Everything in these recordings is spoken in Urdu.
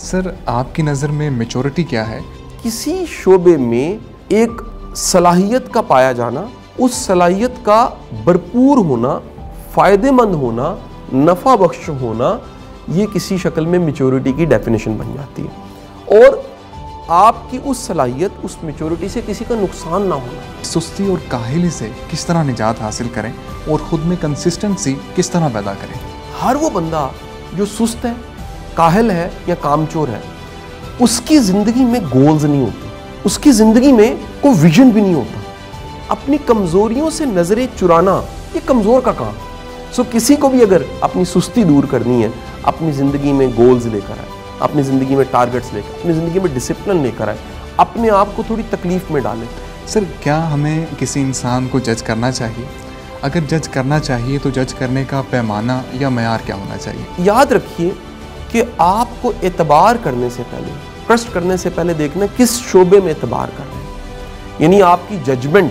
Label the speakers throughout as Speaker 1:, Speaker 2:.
Speaker 1: سر آپ کی نظر میں میچورٹی کیا ہے؟
Speaker 2: کسی شعبے میں ایک صلاحیت کا پایا جانا، اس صلاحیت کا بھرپور ہونا، فائدہ مند ہونا، نفع بخش ہونا، یہ کسی شکل میں میچورٹی کی ڈیفینیشن بن جاتی ہے۔ اور آپ کی اس صلاحیت، اس میچورٹی سے کسی کا نقصان نہ ہونا۔
Speaker 1: سستی اور کاہلی سے کس طرح نجات حاصل کریں اور خود میں کنسسٹنسی کس طرح پیدا کریں؟
Speaker 2: ہر وہ بندہ جو سست ہے، کاہل ہے یا کامچور ہے، اس کی زندگی میں گولز نہیں ہوتے، اس کی زندگی میں کوئی ویژن بھی نہیں ہوتا۔ اپنی کمزوریوں سے نظریں چرانا یہ کمزور کا کام۔ کسی کو بھی اگر اپنی سستی دور کرنی ہے، اپنی زندگی میں گولز لے کر آئے، اپنی زندگی میں ٹارگٹس لے کر، اپنی زندگی میں ڈسپلن لے کر آئے، اپنے آپ کو تھوڑی تکلیف میں ڈالیں۔
Speaker 1: سر کیا ہمیں کسی انسان کو جج کرنا چاہیے؟ اگر جج کرنا چاہیے تو جج کرنے کا پیمانہ یا معیار کیا ہونا چاہیے؟
Speaker 2: یاد رکھیے کہ آپ کو اعتبار کرنے سے پہلے، ٹرسٹ کرنے سے پہلے دیکھنا کس شعبے میں اعتبار کر رہے ہیں۔ یعنی آپ کی ججمنٹ،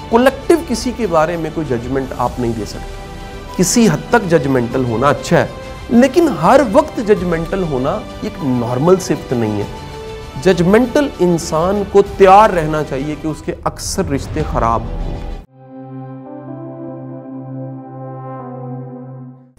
Speaker 2: کولیکٹیو کسی کے بارے میں کوئی ججمنٹ آپ نہیں دے سکتے۔ کسی حد تک ججمنٹل ہونا اچھا ہے، لیکن ہر وقت ججمنٹل ہونا ایک نارمل صفت نہیں ہے۔ ججمنٹل انسان کو تیار رہنا چاہیے کہ اس کے اکثر رشتے خراب ہوں۔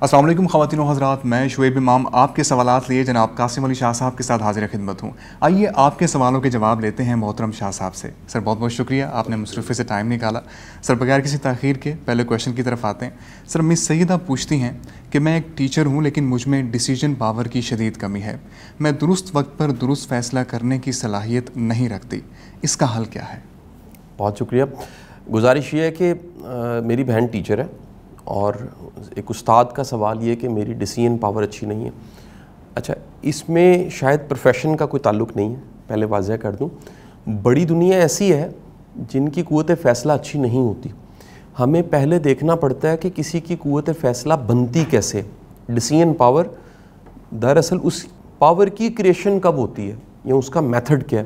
Speaker 1: السلام علیکم خواتین و حضرات، میں شعیب امام آپ کے سوالات لیے جناب قاسم علی شاہ صاحب کے ساتھ حاضر خدمت ہوں۔ آئیے آپ کے سوالوں کے جواب لیتے ہیں محترم شاہ صاحب سے۔ سر بہت بہت شکریہ، آپ نے مصروفی سے ٹائم نکالا۔ سر بغیر کسی تاخیر کے پہلے کویشچن کی طرف آتے ہیں۔ سر مس سیدہ پوچھتی ہیں کہ میں ایک ٹیچر ہوں لیکن مجھ میں ڈیسیجن پاور کی شدید کمی ہے، میں درست وقت پر درست فیصلہ کرنے کی صلاحیت نہیں رکھتی، اس کا حل کیا ہے؟
Speaker 2: بہت شکریہ۔ گزارش یہ ہے کہ میری بہن ٹیچر ہے اور ایک استاد کا سوال یہ ہے کہ میری ڈیسیژن پاور اچھی نہیں ہے۔ اچھا، اس میں شاید پروفیشن کا کوئی تعلق نہیں ہے، پہلے واضح کر دوں۔ بڑی دنیا ایسی ہے جن کی قوت فیصلہ اچھی نہیں ہوتی۔ ہمیں پہلے دیکھنا پڑتا ہے کہ کسی کی قوت فیصلہ بنتی کیسے۔ ڈیسیژن پاور دراصل اس پاور کی کریشن کب ہوتی ہے یا اس کا میتھڈ کیا ہے؟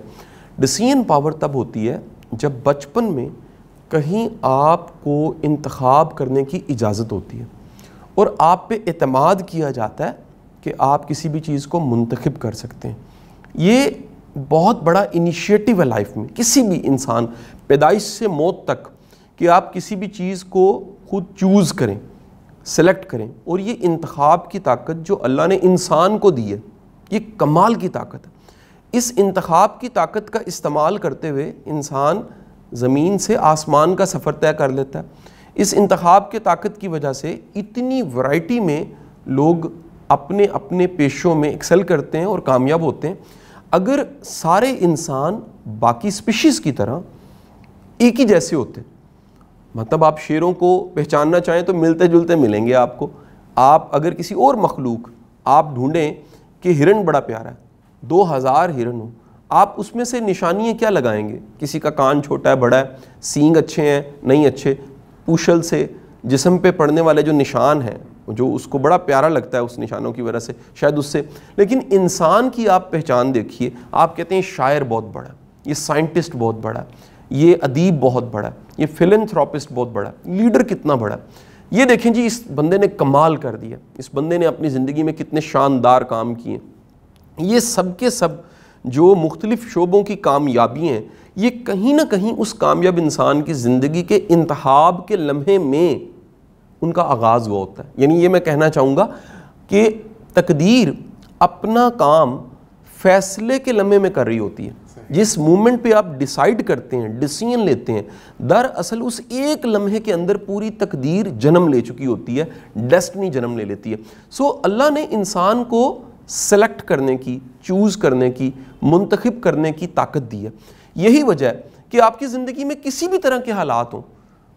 Speaker 2: ڈیسیژن پاور تب ہوتی ہے جب بچپن میں کہیں آپ کو انتخاب کرنے کی اجازت ہوتی ہے اور آپ پہ اعتماد کیا جاتا ہے کہ آپ کسی بھی چیز کو منتخب کر سکتے ہیں۔ یہ بہت بڑا انیشیٹو ہے لائف میں، کسی بھی انسان پیدائش سے موت تک، کہ آپ کسی بھی چیز کو خود چوز کریں، سلیکٹ کریں۔ اور یہ انتخاب کی طاقت جو اللہ نے انسان کو دی ہے، یہ کمال کی طاقت ہے۔ اس انتخاب کی طاقت کا استعمال کرتے ہوئے انسان زمین سے آسمان کا سفر طے کر لیتا ہے۔ اس انتخاب کے طاقت کی وجہ سے اتنی ورائٹی میں لوگ اپنے اپنے پیشوں میں ایکسل کرتے ہیں اور کامیاب ہوتے ہیں۔ اگر سارے انسان باقی سپیشیز کی طرح ایک ہی جیسے ہوتے، مطلب آپ شیروں کو پہچاننا چاہیں تو ملتے جلتے ملیں گے آپ کو۔ آپ اگر کسی اور مخلوق آپ ڈھونڈیں کہ ہرن بڑا پیارا ہے، 2000 ہرن ہوں، آپ اس میں سے نشانیاں کیا لگائیں گے؟ کسی کا کان چھوٹا ہے، بڑا ہے، سینگ اچھے ہیں، نہیں اچھے، پوشل سے جسم پہ پڑنے والے جو نشان ہیں، جو اس کو بڑا پیارا لگتا ہے اس نشانوں کی وجہ سے، شاید اس سے۔ لیکن انسان کی آپ پہچان دیکھیے، آپ کہتے ہیں شاعر بہت بڑا ہے، یہ سائنٹسٹ بہت بڑا ہے، یہ ادیب بہت بڑا ہے، یہ فلنتھراپسٹ بہت بڑا ہے، لیڈر کتنا بڑا ہے۔ یہ دیکھیں جی، اس بندے نے کمال کر دیا، اس بندے نے اپنی زندگی میں کتنے شاندار کام کیے۔ یہ سب کے سب جو مختلف شعبوں کی کامیابی ہیں، یہ کہیں نہ کہیں اس کامیاب انسان کی زندگی کے انتخاب کے لمحے میں ان کا آغاز ہوا ہوتا ہے۔ یعنی یہ میں کہنا چاہوں گا کہ تقدیر اپنا کام فیصلے کے لمحے میں کر رہی ہوتی ہے۔ جس مومنٹ پہ آپ ڈیسائیڈ کرتے ہیں، ڈیسیژن لیتے ہیں، دراصل اس ایک لمحے کے اندر پوری تقدیر جنم لے چکی ہوتی ہے، ڈیسٹنی جنم لے لیتی ہے۔ اللہ نے انسان کو سلیکٹ کرنے کی، چوز کرنے کی، منتخب کرنے کی طاقت دی ہے۔ یہی وجہ ہے کہ آپ کی زندگی میں کسی بھی طرح کے حالات ہوں،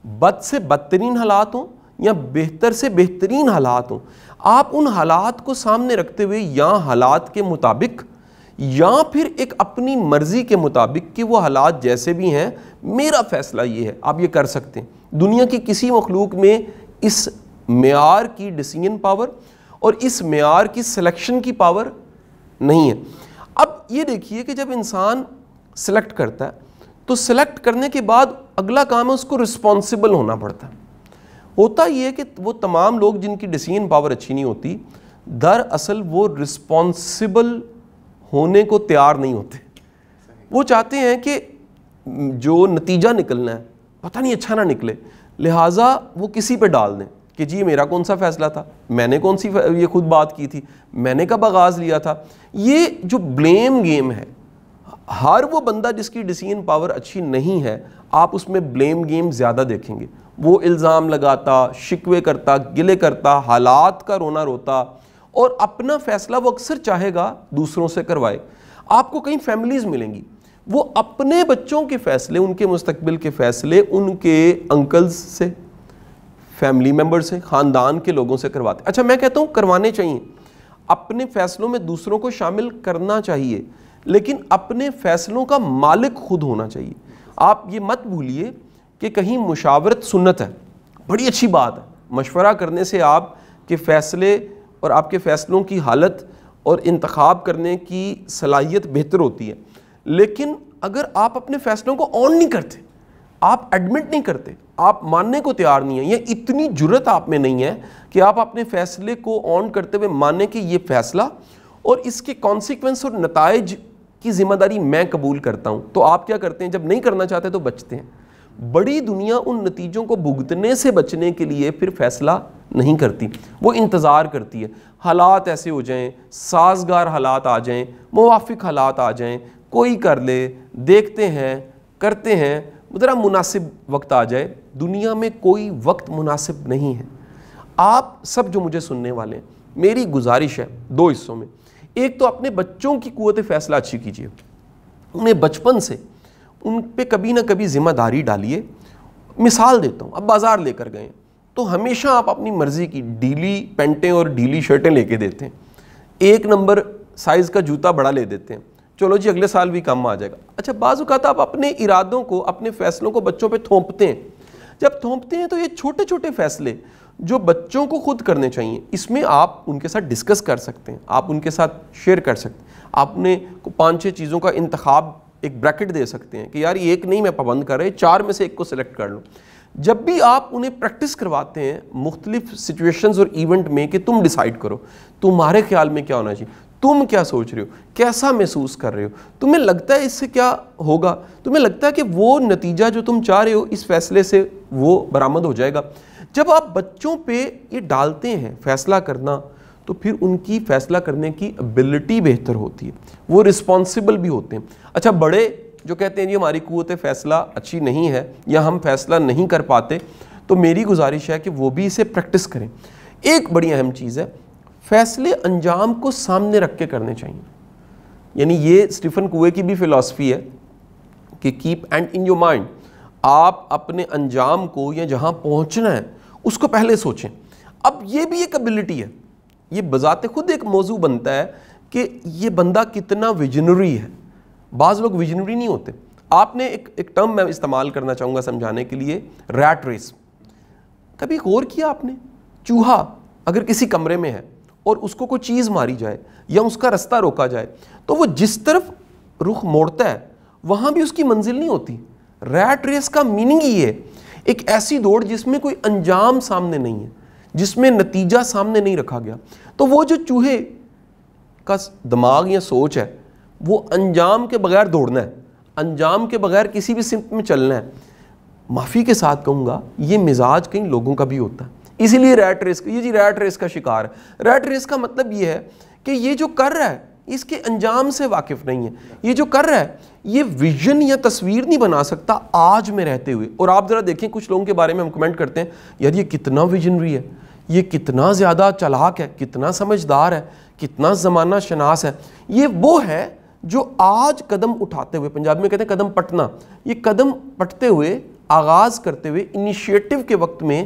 Speaker 2: بد سے بدترین حالات ہوں یا بہتر سے بہترین حالات ہوں، آپ ان حالات کو سامنے رکھتے ہوئے یا حالات کے مطابق یا پھر ایک اپنی مرضی کے مطابق کہ وہ حالات جیسے بھی ہیں، میرا فیصلہ یہ ہے، آپ یہ کر سکتے ہیں۔ دنیا کی کسی مخلوق میں اس معیار کی ڈیسیژن پاور اور اس معیار کی سلیکشن کی پاور نہیں ہے۔ اب یہ دیکھیے کہ جب انسان سلیکٹ کرتا ہے تو سلیکٹ کرنے کے بعد اگلا کام ہے اس کو رسپانسبل ہونا پڑتا ہے۔ ہوتا یہ ہے کہ وہ تمام لوگ جن کی ڈیسیژن پاور اچھی نہیں ہوتی، دراصل وہ رسپانسبل ہونے کو تیار نہیں ہوتے. وہ چاہتے ہیں کہ جو نتیجہ نکلنا ہے پتہ نہیں اچھا نہ نکلے, لہٰذا وہ کسی پہ ڈال دیں کہ جی میرا کون سا فیصلہ تھا, میں نے کون سی یہ خود بات کی تھی, میں نے کب آغاز لیا تھا. یہ جو بلیم گیم ہے, ہر وہ بندہ جس کی ڈیسیژن پاور اچھی نہیں ہے آپ اس میں بلیم گیم زیادہ دیکھیں گے. وہ الزام لگاتا, شکوے کرتا, گلے کرتا, حالات کا رونا روتا, اور اپنا فیصلہ وہ اکثر چاہے گا دوسروں سے کروائے. آپ کو کئی فیملیز ملیں گی وہ اپنے بچوں کے فیصلے, ان کے مستقبل کے فیصلے ان کے انکلز سے, فیملی ممبر سے, خاندان کے لوگوں سے کرواتے. اچھا میں کہتا ہوں کروانے چاہیے, اپنے فیصلوں میں دوسروں کو شامل کرنا چاہیے, لیکن اپنے فیصلوں کا مالک خود ہونا چاہیے. آپ یہ مت بھولیے کہ کہیں مشاورت سنت ہے, بڑی اچھی بات ہے, مشورہ کرنے سے آپ کے فیصلے اور آپ کے فیصلوں کی حالت اور انتخاب کرنے کی صلاحیت بہتر ہوتی ہے. لیکن اگر آپ اپنے فیصلوں کو آن نہیں کرتے, آپ ایڈمٹ نہیں کرتے, آپ ماننے کو تیار نہیں ہیں, یا اتنی جرت آپ میں نہیں ہے کہ آپ اپنے فیصلے کو آن کرتے ہوئے مانیں کہ یہ فیصلہ اور اس کے کانسیکوینس اور نتائج کی ذمہ داری میں قبول کرتا ہوں, تو آپ کیا کرتے ہیں, جب نہیں کرنا چاہتے تو بچتے ہیں. بڑی دنیا ان نتیجوں کو بھگتنے سے بچنے کے لیے پھر فیصلہ نہیں کرتی, وہ انتظار کرتی ہے حالات ایسے ہو جائیں, سازگار حالات آ جائیں, موافق حالات آ جائیں, کوئی کر لے, دیکھتے ہیں, کرتے ہیں, ذرا مناسب وقت آ جائے. دنیا میں کوئی وقت مناسب نہیں ہے. آپ سب جو مجھے سننے والے ہیں, میری گزارش ہے دو حصوں میں. ایک تو اپنے بچوں کی قوت فیصلہ اچھی کیجیے, انہیں بچپن سے ان پہ کبھی نہ کبھی ذمہ داری ڈالیے. مثال دیتا ہوں, اب بازار لے کر گئے تو ہمیشہ آپ اپنی مرضی کی ڈھیلی پینٹیں اور ڈھیلی شرٹیں لے کے دیتے ہیں, 1 نمبر سائز کا جوتا بڑا لے دیتے ہیں, چلو جی اگلے سال بھی کم آ جائے گا. اچھا بعض اوقات آپ اپنے ارادوں کو, اپنے فیصلوں کو بچوں پہ تھوپتے ہیں. جب تھوپتے ہیں تو یہ چھوٹے چھوٹے فیصلے جو بچوں کو خود کرنے چاہیے, اس میں آپ ان کے ساتھ ڈسکس کر سکتے ہیں, آپ ان کے ساتھ شیئر کر سکتے ہیں, آپ نے 5-6 چیزوں کا انتخاب ایک بریکٹ دے سکتے ہیں کہ یار یہ ایک نہیں میں پابند کر رہے, 4 میں سے ایک کو سلیکٹ کر لو. جب بھی آپ انہیں پریکٹس کرواتے ہیں مختلف سچویشنز اور ایونٹ میں کہ تم ڈیسائیڈ کرو تمہارے خیال میں کیا ہونا چاہیے, تم کیا سوچ رہے ہو, کیسا محسوس کر رہے ہو, تمہیں لگتا ہے اس سے کیا ہوگا, تمہیں لگتا ہے کہ وہ نتیجہ جو تم چاہ رہے ہو اس فیصلے سے وہ برآمد ہو جائے گا. جب آپ بچوں پہ یہ ڈالتے ہیں فیصلہ کرنا تو پھر ان کی فیصلہ کرنے کی ابیلٹی بہتر ہوتی ہے, وہ رسپانسبل بھی ہوتے ہیں. اچھا بڑے جو کہتے ہیں جی ہماری قوت فیصلہ اچھی نہیں ہے یا ہم فیصلہ نہیں کر پاتے, تو میری گزارش ہے کہ وہ بھی اسے پریکٹس کریں. ایک بڑی اہم چیز ہے, فیصلے انجام کو سامنے رکھ کے کرنے چاہیے. یعنی یہ اسٹیفن کوے کی بھی فلسفی ہے کہ keep end in your mind, آپ اپنے انجام کو یا جہاں پہنچنا ہے اس کو پہلے سوچیں. اب یہ بھی ایک ابیلٹی ہے, یہ بذات خود ایک موضوع بنتا ہے کہ یہ بندہ کتنا ویژنری ہے. بعض لوگ ویژنری نہیں ہوتے. آپ نے ایک ٹرم میں استعمال کرنا چاہوں گا سمجھانے کے لیے, ریٹ ریس. کبھی غور کیا آپ نے, چوہا اگر کسی کمرے میں ہے اور اس کو کوئی چیز ماری جائے یا اس کا رستہ روکا جائے تو وہ جس طرف رخ موڑتا ہے وہاں بھی اس کی منزل نہیں ہوتی. ریٹ ریس کا میننگ یہ ہے, ایک ایسی دوڑ جس میں کوئی انجام سامنے نہیں ہے, جس میں نتیجہ سامنے نہیں رکھا گیا. تو وہ جو چوہے کا دماغ یا سوچ ہے وہ انجام کے بغیر دوڑنا ہے, انجام کے بغیر کسی بھی سمت میں چلنا ہے. معافی کے ساتھ کہوں گا یہ مزاج کئی لوگوں کا بھی ہوتا ہے, اسی لیے ریٹ ریس یہ جی ریٹ ریس کا شکار ہے. ریٹ ریس کا مطلب یہ ہے کہ یہ جو کر رہا ہے اس کے انجام سے واقف نہیں ہے, یہ جو کر رہا ہے یہ ویژن یا تصویر نہیں بنا سکتا آج میں رہتے ہوئے. اور آپ ذرا دیکھیں کچھ لوگوں کے بارے میں ہم کمنٹ کرتے ہیں یار یہ کتنا ویژنری ہے, یہ کتنا زیادہ چالاک ہے, کتنا سمجھدار ہے, کتنا زمانہ شناس ہے. یہ وہ ہے جو آج قدم اٹھاتے ہوئے, پنجابی میں کہتے ہیں قدم پٹنا, یہ قدم پٹتے ہوئے, آغاز کرتے ہوئے, انیشیٹو کے وقت میں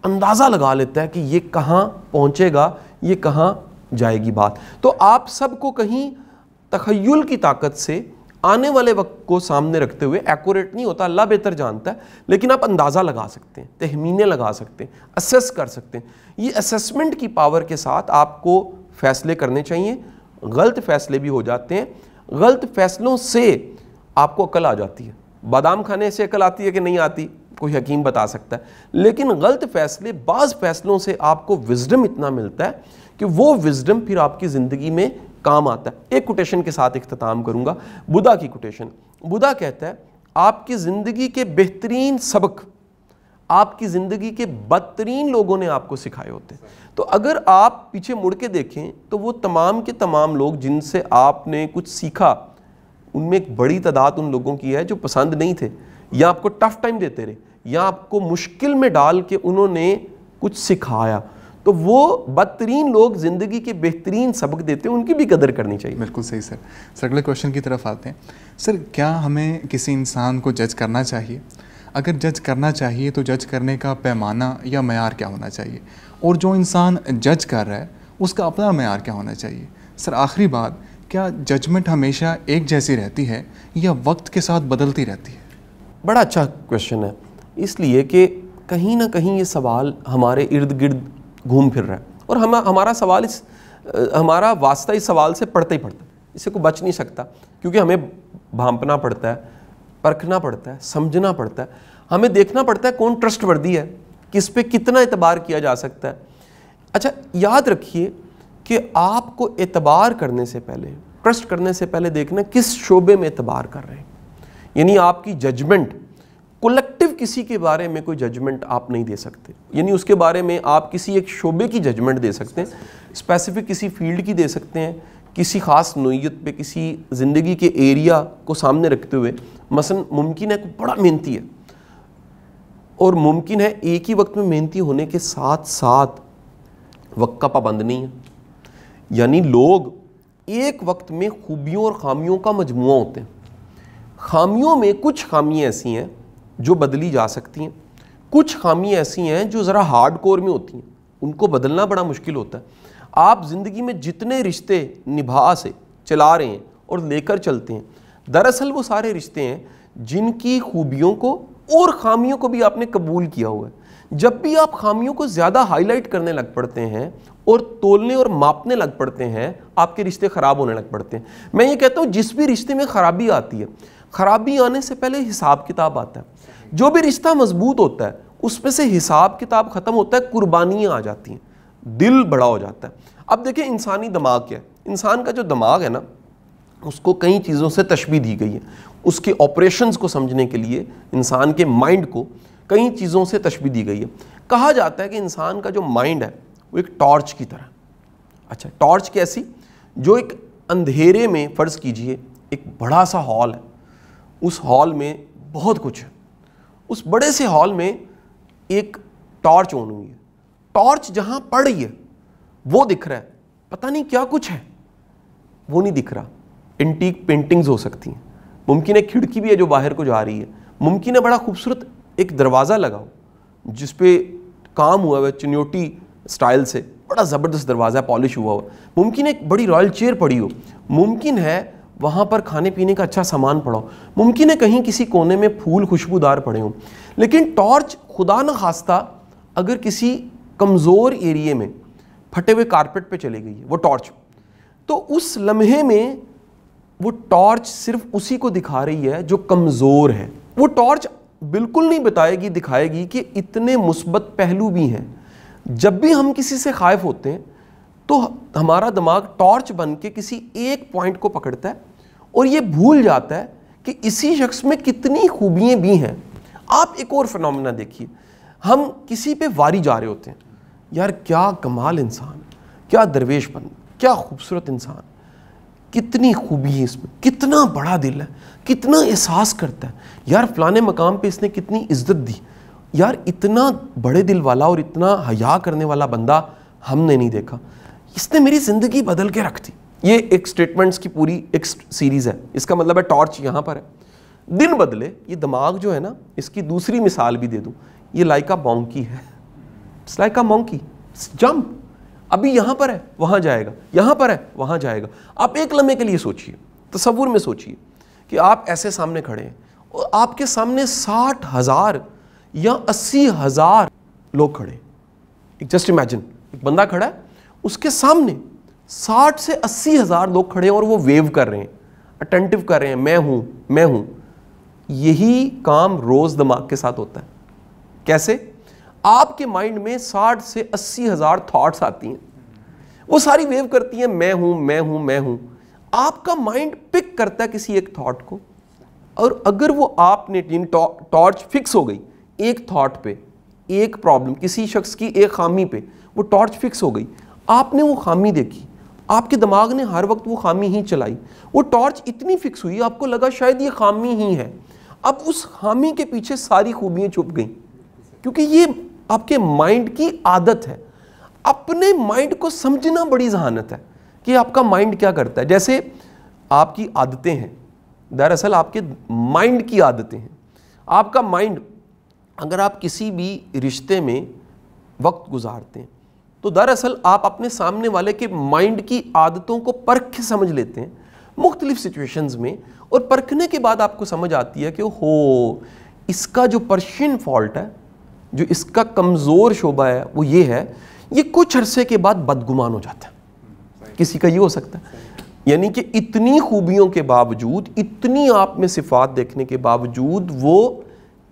Speaker 2: اندازہ لگا لیتا ہے کہ یہ کہاں پہنچے گا, یہ کہاں جائے گی بات. تو آپ سب کو کہیں تخیل کی طاقت سے آنے والے وقت کو سامنے رکھتے ہوئے, ایکوریٹ نہیں ہوتا, اللہ بہتر جانتا ہے, لیکن آپ اندازہ لگا سکتے ہیں, تخمینے لگا سکتے ہیں, اسیس کر سکتے ہیں. یہ اسیسمنٹ کی پاور کے ساتھ آپ کو فیصلے کرنے چاہیے. غلط فیصلے بھی ہو جاتے ہیں, غلط فیصلوں سے آپ کو عقل آ جاتی ہے. بادام کھانے سے عقل آتی ہے کہ نہیں آتی, کوئی حکیم بتا سکتا ہے, لیکن غلط فیصلے, بعض فیصلوں سے آپ کو وزڈم اتنا ملتا ہے کہ وہ وزڈم پھر آپ کی زندگی میں کام آتا ہے. ایک کوٹیشن کے ساتھ اختتام کروں گا, بدھا کی کوٹیشن. بدھا کہتا ہے آپ کی زندگی کے بہترین سبق آپ کی زندگی کے بدترین لوگوں نے آپ کو سکھائے ہوتے ہیں. تو اگر آپ پیچھے مڑ کے دیکھیں تو وہ تمام کے تمام لوگ جن سے آپ نے کچھ سیکھا, ان میں ایک بڑی تعداد ان لوگوں کی ہے جو پسند نہیں تھے, یا آپ کو ٹف ٹائم دیتے رہے, یا آپ کو مشکل میں ڈال کے انہوں نے کچھ سکھایا. تو وہ بدترین لوگ زندگی کے بہترین سبق دیتے ہیں, ان کی بھی قدر کرنی چاہیے.
Speaker 1: بالکل صحیح سر. سر اگلے کوشچن کی طرف آتے ہیں. سر کیا ہمیں کسی انسان کو جج کرنا چاہیے؟ اگر جج کرنا چاہیے تو جج کرنے کا پیمانہ یا معیار کیا ہونا چاہیے؟ اور جو انسان جج کر رہا ہے اس کا اپنا معیار کیا ہونا چاہیے؟ سر آخری بات, کیا ججمنٹ ہمیشہ ایک جیسی رہتی ہے یا وقت کے ساتھ بدلتی رہتی ہے؟
Speaker 2: بڑا اچھا کویشچن ہے, اس لیے کہ کہیں نہ کہیں یہ سوال ہمارے ارد گرد گھوم پھر رہا ہے, اور ہمارا واسطہ اس سوال سے پڑتا ہی پڑتا ہے. اس سے کوئی بچ نہیں سکتا, کیونکہ ہمیں بھانپنا پڑتا ہے, پرکھنا پڑتا ہے, سمجھنا پڑتا ہے, ہمیں دیکھنا پڑتا ہے کون ٹرسٹ وردی ہے, کس پہ کتنا اعتبار کیا جا سکتا ہے. اچھا یاد رکھیے کہ آپ کو اعتبار کرنے سے پہلے, ٹرسٹ کرنے سے پہلے دیکھنا کس شعبے میں اعتبار کر رہے ہیں. یعنی آپ کی ججمنٹ, کولیکٹیو کسی کے بارے میں کوئی ججمنٹ آپ نہیں دے سکتے, یعنی اس کے بارے میں آپ کسی ایک شعبے کی ججمنٹ دے سکتے ہیں, اسپیسیفک کسی فیلڈ کی دے سکتے ہیں, کسی خاص نوعیت پہ, کسی زندگی کے ایریا کو سامنے رکھتے ہوئے. مثلا ممکن ہے کوئی بڑا محنتی ہے, اور ممکن ہے ایک ہی وقت میں محنتی ہونے کے ساتھ ساتھ وقت کا پابند نہیں ہے. یعنی لوگ ایک وقت میں خوبیوں اور خامیوں کا مجموعہ ہوتے ہیں. خامیوں میں کچھ خامیاں ایسی ہیں جو بدلی جا سکتی ہیں, کچھ خامیاں ایسی ہیں جو ذرا ہارڈ کور میں ہوتی ہیں, ان کو بدلنا بڑا مشکل ہوتا ہے. آپ زندگی میں جتنے رشتے نبھا سے چلا رہے ہیں اور لے کر چلتے ہیں, دراصل وہ سارے رشتے ہیں جن کی خوبیوں کو اور خامیوں کو بھی آپ نے قبول کیا ہوا ہے. جب بھی آپ خامیوں کو زیادہ ہائی لائٹ کرنے لگ پڑتے ہیں اور تولنے اور ماپنے لگ پڑتے ہیں, آپ کے رشتے خراب ہونے لگ پڑتے ہیں. میں یہ کہتا ہوں جس بھی رشتے میں خرابی آتی ہے, خرابی آنے سے پہلے حساب کتاب آتا ہے. جو بھی رشتہ مضبوط ہوتا ہے اس میں سے حساب کتاب ختم ہوتا ہے, قربانیاں آ جاتی ہیں, دل بڑا ہو جاتا ہے. اب دیکھیں انسانی دماغ کیا ہے. انسان کا جو دماغ ہے نا, اس کو کئی چیزوں سے تشبیہ دی گئی ہے. اس کے آپریشنز کو سمجھنے کے لیے انسان کے مائنڈ کو کئی چیزوں سے تشبیہ دی گئی ہے. کہا جاتا ہے کہ انسان کا جو مائنڈ ہے وہ ایک ٹارچ کی طرح. اچھا ٹارچ کیسی؟ جو ایک اندھیرے میں, فرض کیجئے ایک بڑا سا ہال ہے, اس ہال میں بہت کچھ ہے, اس بڑے سے ہال میں ایک ٹارچ آن ہوئی ہے. ٹارچ جہاں پڑ رہی ہے وہ دکھ رہا ہے, پتہ نہیں کیا کچھ ہے وہ نہیں دکھ رہا. اینٹیک پینٹنگز ہو سکتی ہیں, ممکن ہے کھڑکی بھی ہے جو باہر کو جا رہی ہے, ممکن ہے بڑا خوبصورت ایک دروازہ لگا ہو جس پہ کام ہوا ہے چنوٹی سٹائل سے, بڑا زبردست دروازہ پالش ہوا ہو, ممکن ہے ایک بڑی رائل چیئر پڑی ہو, ممکن ہے وہاں پر کھانے پینے کا اچھا سامان پڑا ہو, ممکن ہے کہیں کسی کونے میں پھول خوشبودار پڑے ہوں. لیکن ٹارچ خدا نہ خواستہ اگر کسی کمزور ایریے میں پھٹے ہوئے کارپیٹ پہ چلے گئی ہے وہ ٹارچ, تو اس لمحے میں وہ ٹارچ صرف اسی کو دکھا رہی ہے جو کمزور ہے. وہ ٹارچ بالکل نہیں بتائے گی, دکھائے گی کہ اتنے مثبت پہلو بھی ہیں. جب بھی ہم کسی سے خائف ہوتے ہیں تو ہمارا دماغ ٹارچ بن کے کسی ایک پوائنٹ کو پکڑتا ہے اور یہ بھول جاتا ہے کہ اسی شخص میں کتنی خوبیاں بھی ہیں. آپ ایک اور فنومینا دیکھیے, ہم کسی پہ واری جا رہے ہوتے ہیں, یار کیا کمال انسان, کیا درویش بند, کیا خوبصورت انسان, کتنی خوبی ہے اس میں, کتنا بڑا دل ہے, کتنا احساس کرتا ہے, یار فلانے مقام پہ اس نے کتنی عزت دی, یار اتنا بڑے دل والا اور اتنا حیا کرنے والا بندہ ہم نے نہیں دیکھا, اس نے میری زندگی بدل کے رکھ دی. یہ ایک سٹیٹمنٹس کی پوری ایک سیریز ہے. اس کا مطلب ہے ٹارچ یہاں پر ہے, دن بدلے. یہ دماغ جو ہے نا, اس کی دوسری مثال بھی دے دوں, یہ لائکا مونکی ہے. لائکا مونکی, جمپ, ابھی یہاں پر ہے وہاں جائے گا, یہاں پر ہے وہاں جائے گا. آپ ایک لمحے کے لیے سوچئے, تصور میں سوچئے کہ آپ ایسے سامنے کھڑے ہیں اور آپ کے سامنے 60,000 یا 80,000 لوگ کھڑے. جسٹ امیجن, ایک بندہ کھڑا ہے, اس کے سامنے 60 سے 80,000 لوگ کھڑے ہیں اور وہ ویو کر رہے ہیں, اٹینٹیو کر رہے ہیں, میں ہوں میں ہوں. یہی کام روز دماغ کے ساتھ ہوتا ہے. کیسے؟ آپ کے مائنڈ میں 60 سے 80,000 تھاٹس آتی ہیں, وہ ساری ویو کرتی ہیں میں ہوں میں ہوں میں ہوں. آپ کا مائنڈ پک کرتا ہے کسی ایک تھاٹ کو, اور اگر وہ آپ نے ٹارچ فکس ہو گئی ایک تھاٹ پہ, ایک پرابلم, کسی شخص کی ایک خامی پہ وہ ٹارچ فکس ہو گئی, آپ نے وہ خامی دیکھی, آپ کے دماغ نے ہر وقت وہ خامی ہی چلائی, وہ ٹارچ اتنی فکس ہوئی آپ کو لگا شاید یہ خامی ہی ہے. اب اس خامی کے پیچھے ساری خوبیاں چھپ گئیں, کیونکہ یہ آپ کے مائنڈ کی عادت ہے. اپنے مائنڈ کو سمجھنا بڑی ذہانت ہے کہ آپ کا مائنڈ کیا کرتا ہے. جیسے آپ کی عادتیں ہیں, دراصل آپ کے مائنڈ کی عادتیں ہیں. آپ کا مائنڈ, اگر آپ کسی بھی رشتے میں وقت گزارتے ہیں تو دراصل آپ اپنے سامنے والے کے مائنڈ کی عادتوں کو پرکھ کے سمجھ لیتے ہیں مختلف سچویشنز میں, اور پرکھنے کے بعد آپ کو سمجھ آتی ہے کہ ہو اس کا جو پرشین فالٹ ہے, جو اس کا کمزور شعبہ ہے وہ یہ ہے, یہ کچھ عرصے کے بعد بدگمان ہو جاتا ہے. کسی کا یہ ہو سکتا ہے, یعنی کہ اتنی خوبیوں کے باوجود, اتنی آپ میں صفات دیکھنے کے باوجود وہ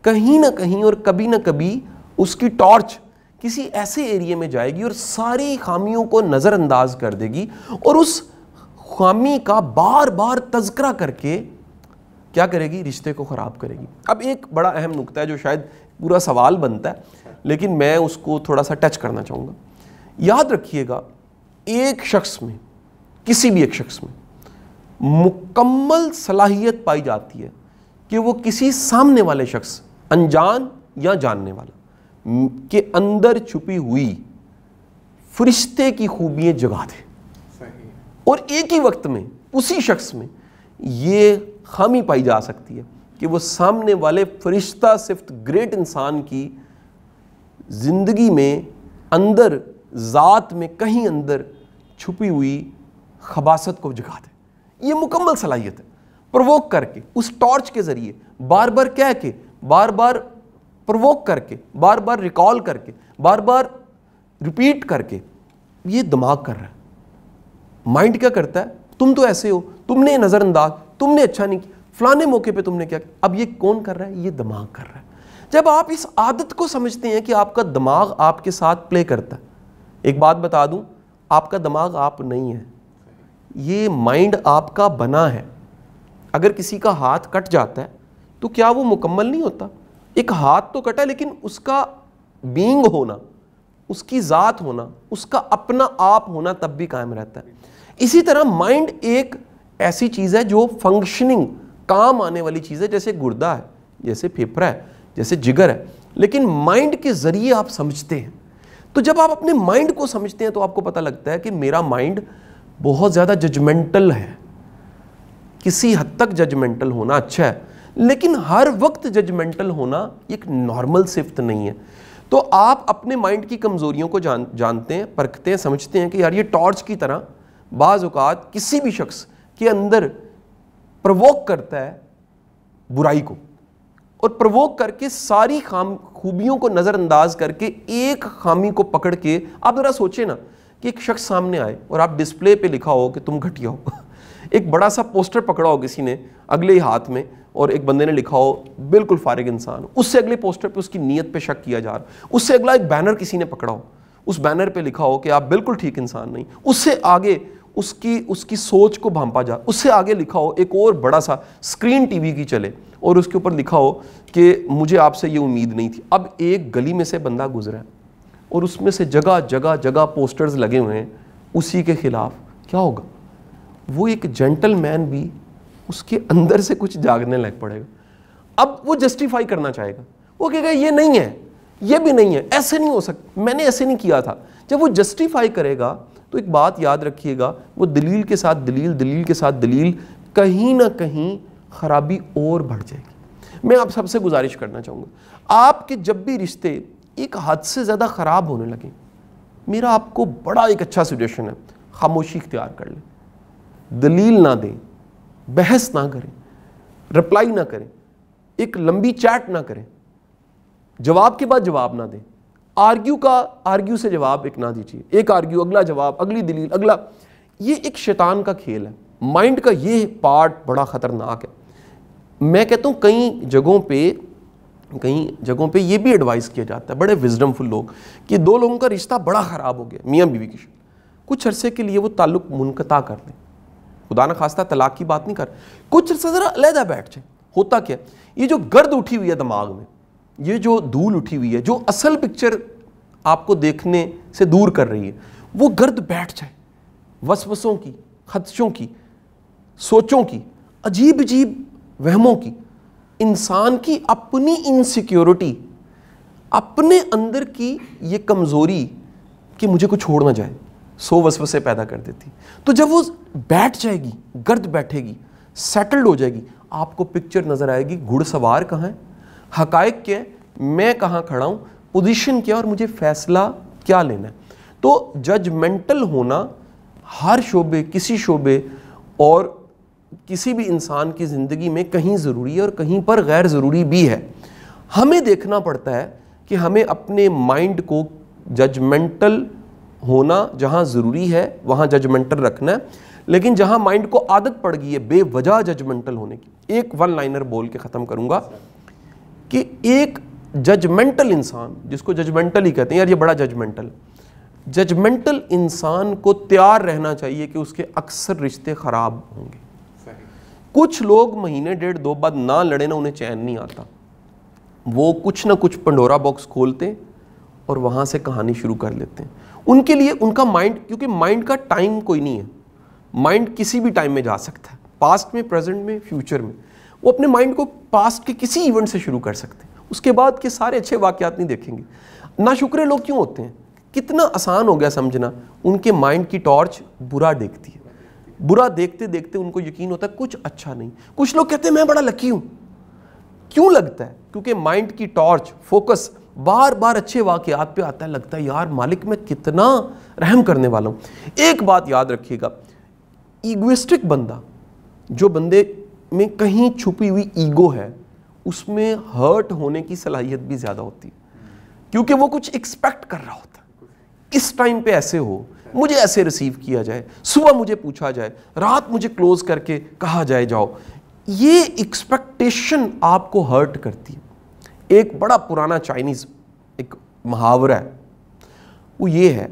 Speaker 2: کہیں نہ کہیں اور کبھی نہ کبھی اس کی ٹارچ کسی ایسے ایریے میں جائے گی اور ساری خامیوں کو نظر انداز کر دے گی, اور اس خامی کا بار بار تذکرہ کر کے کیا کرے گی, رشتے کو خراب کرے گی. اب ایک بڑا اہم نقطہ ہے جو شاید پورا سوال بنتا ہے, لیکن میں اس کو تھوڑا سا ٹچ کرنا چاہوں گا. یاد رکھیے گا, ایک شخص میں, کسی بھی ایک شخص میں مکمل صلاحیت پائی جاتی ہے کہ وہ کسی سامنے والے شخص, انجان یا جاننے والا, کے اندر چھپی ہوئی فرشتے کی خوبیاں جگا دے, اور ایک ہی وقت میں اسی شخص میں یہ خامی پائی جا سکتی ہے کہ وہ سامنے والے فرشتہ صفت گریٹ انسان کی زندگی میں اندر, ذات میں کہیں اندر چھپی ہوئی خباثت کو جگا دے. یہ مکمل صلاحیت ہے. پرووک کر کے, اس ٹارچ کے ذریعے, بار بار کہہ کے, بار بار پرووک کر کے, بار بار ریکال کر کے, بار بار ریپیٹ کر کے, یہ دماغ کر رہا ہے. مائنڈ کیا کرتا ہے, تم تو ایسے ہو, تم نے نظر انداز, تم نے اچھا نہیں کیا, فلانے موقع پہ تم نے کیا. اب یہ کون کر رہا ہے, یہ دماغ کر رہا ہے. جب آپ اس عادت کو سمجھتے ہیں کہ آپ کا دماغ آپ کے ساتھ پلے کرتا ہے, ایک بات بتا دوں, آپ کا دماغ آپ نہیں ہے, یہ مائنڈ آپ کا بنا ہے. اگر کسی کا ہاتھ کٹ جاتا ہے تو کیا وہ مکمل نہیں ہوتا؟ ایک ہاتھ تو کٹا, لیکن اس کا بینگ ہونا, اس کی ذات ہونا, اس کا اپنا آپ ہونا تب بھی قائم رہتا ہے. اسی طرح مائنڈ ایک ایسی چیز ہے جو فنکشننگ, کام آنے والی چیز ہے, جیسے گردہ ہے, جیسے پھیپھڑا ہے, جیسے جگر ہے, لیکن مائنڈ کے ذریعے آپ سمجھتے ہیں. تو جب آپ اپنے مائنڈ کو سمجھتے ہیں تو آپ کو پتہ لگتا ہے کہ میرا مائنڈ بہت زیادہ ججمنٹل ہے. کسی حد تک ججمنٹل ہونا اچھا ہے, لیکن ہر وقت ججمنٹل ہونا ایک نارمل صفت نہیں ہے. تو آپ اپنے مائنڈ کی کمزوریوں کو جانتے ہیں, پرکھتے ہیں, سمجھتے ہیں کہ یار یہ ٹارچ کی طرح بعض اوقات کسی بھی شخص کے اندر پرووک کرتا ہے برائی کو, اور پرووک کر کے ساری خوبیوں کو نظر انداز کر کے ایک خامی کو پکڑ کے. آپ ذرا سوچیں نا کہ ایک شخص سامنے آئے اور آپ ڈسپلے پہ لکھا ہو کہ تم گھٹیا ہو, ایک بڑا سا پوسٹر پکڑا ہو کسی نے اگلے ہی ہاتھ میں, اور ایک بندے نے لکھا ہو بالکل فارغ انسان, اس سے اگلے پوسٹر پہ اس کی نیت پہ شک کیا جا رہا, اس سے اگلا ایک بینر کسی نے پکڑا ہو, اس بینر پہ لکھا ہو کہ آپ بالکل ٹھیک انسان نہیں, اس سے آگے اس کی سوچ کو بھانپا جا, اس سے آگے لکھا ہو ایک اور بڑا سا اسکرین ٹی وی کی چلے اور اس کے اوپر لکھا ہو کہ مجھے آپ سے یہ امید نہیں تھی. اب ایک گلی میں سے بندہ گزرا ہے اور اس میں سے جگہ جگہ جگہ پوسٹرز لگے ہوئے ہیں اسی کے خلاف, کیا ہوگا؟ وہ ایک جینٹل مین بھی اس کے اندر سے کچھ جاگنے لگ پڑے گا. اب وہ جسٹیفائی کرنا چاہے گا, وہ کہے گا یہ نہیں ہے, یہ بھی نہیں ہے, ایسے نہیں ہو سکتا, میں نے ایسے نہیں کیا تھا. جب وہ جسٹیفائی کرے گا تو ایک بات یاد رکھیے گا, وہ دلیل کے ساتھ دلیل, دلیل کے ساتھ دلیل, کہیں نہ کہیں خرابی اور بڑھ جائے گی. میں آپ سب سے گزارش کرنا چاہوں گا, آپ کے جب بھی رشتے ایک حد سے زیادہ خراب ہونے لگیں, میرا آپ کو بڑا ایک اچھا سجیشن ہے, خاموشی اختیار کر لیں, دلیل نہ دیں, بحث نہ کریں, رپلائی نہ کریں, ایک لمبی چیٹ نہ کریں, جواب کے بعد جواب نہ دیں, آرگیو سے جواب ایک نہ دیجیے, ایک آرگیو, اگلا جواب, اگلی دلیل, اگلا. یہ ایک شیطان کا کھیل ہے. مائنڈ کا یہ پارٹ بڑا خطرناک ہے. میں کہتا ہوں کئی جگہوں پہ یہ بھی ایڈوائز کیا جاتا ہے, بڑے وزڈم فل لوگ, کہ دو لوگوں کا رشتہ بڑا خراب ہو گیا, میاں بیوی کی, کچھ عرصے کے لیے وہ تعلق منقطع کر دیں, خدا نہ خواستہ طلاق کی بات نہیں کر, کچھ عرصہ ذرا علیحدہ بیٹھ جائیں. ہوتا کیا, یہ جو گرد اٹھی ہوئی ہے دماغ میں, یہ جو دھول اٹھی ہوئی ہے, جو اصل پکچر آپ کو دیکھنے سے دور کر رہی ہے, وہ گرد بیٹھ جائے, وسوسوں کی, خدشوں کی, سوچوں کی, عجیب عجیب وہموں کی, انسان کی اپنی انسیکیورٹی, اپنے اندر کی یہ کمزوری کہ مجھے کوئی چھوڑ نہ جائے, 100 وسوسے پیدا کر دیتی. تو جب وہ بیٹھ جائے گی, گرد بیٹھے گی, سیٹلڈ ہو جائے گی, آپ کو پکچر نظر آئے گی, گھڑ سوار کہاں ہے, حقائق کیا ہے, میں کہاں کھڑا ہوں, پوزیشن کیا اور مجھے فیصلہ کیا لینا ہے. تو ججمنٹل ہونا ہر شعبے, کسی شعبے اور کسی بھی انسان کی زندگی میں کہیں ضروری ہے اور کہیں پر غیر ضروری بھی ہے. ہمیں دیکھنا پڑتا ہے کہ ہمیں اپنے مائنڈ کو ججمنٹل ہونا جہاں ضروری ہے وہاں ججمنٹل رکھنا ہے, لیکن جہاں مائنڈ کو عادت پڑ گئی ہے بے وجہ ججمنٹل ہونے کی. ایک ون لائنر بول کے ختم کروں گا کہ ایک ججمنٹل انسان, جس کو ججمنٹل ہی کہتے ہیں, یار یہ بڑا ججمنٹل انسان کو تیار رہنا چاہیے کہ اس کے اکثر رشتے خراب ہوں گے. کچھ لوگ مہینے 1.5-2 بعد نہ لڑے نا انہیں چین نہیں آتا, وہ کچھ نہ کچھ پنڈورا باکس کھولتے اور وہاں سے کہانی شروع کر لیتے ہیں. ان کے لیے ان کا مائنڈ, کیونکہ مائنڈ کا ٹائم کوئی نہیں ہے, مائنڈ کسی بھی ٹائم میں جا سکتا ہے, پاسٹ میں, پریزنٹ میں, فیوچر میں. وہ اپنے مائنڈ کو پاسٹ کے کسی ایونٹ سے شروع کر سکتے ہیں, اس کے بعد کے سارے اچھے واقعات نہیں دیکھیں گے. ناشکرے لوگ کیوں ہوتے ہیں, کتنا آسان ہو گیا سمجھنا, ان کے مائنڈ کی ٹارچ برا دیکھتی ہے, برا دیکھتے دیکھتے ان کو یقین ہوتا ہے کچھ اچھا نہیں. کچھ لوگ کہتے ہیں میں بڑا لکی ہوں, کیوں لگتا ہے, کیونکہ مائنڈ کی ٹارچ, فوکس بار بار اچھے واقعات پہ آتا ہے, لگتا ہے یار مالک میں کتنا رحم کرنے والا ہوں. ایک بات یاد رکھیے گا, ایگوئسٹک بندہ, جو بندے میں کہیں چھپی ہوئی ایگو ہے, اس میں ہرٹ ہونے کی صلاحیت بھی زیادہ ہوتی ہے, کیونکہ وہ کچھ ایکسپیکٹ کر رہا ہوتا ہے, اس ٹائم پہ ایسے ہو, مجھے ایسے ریسیو کیا جائے, صبح مجھے پوچھا جائے, رات مجھے کلوز کر کے کہا جائے جاؤ. یہ ایکسپیکٹیشن آپ کو ہرٹ کرتی ہے. ایک بڑا پرانا چائنیز ایک محاورہ ہے, وہ یہ ہے,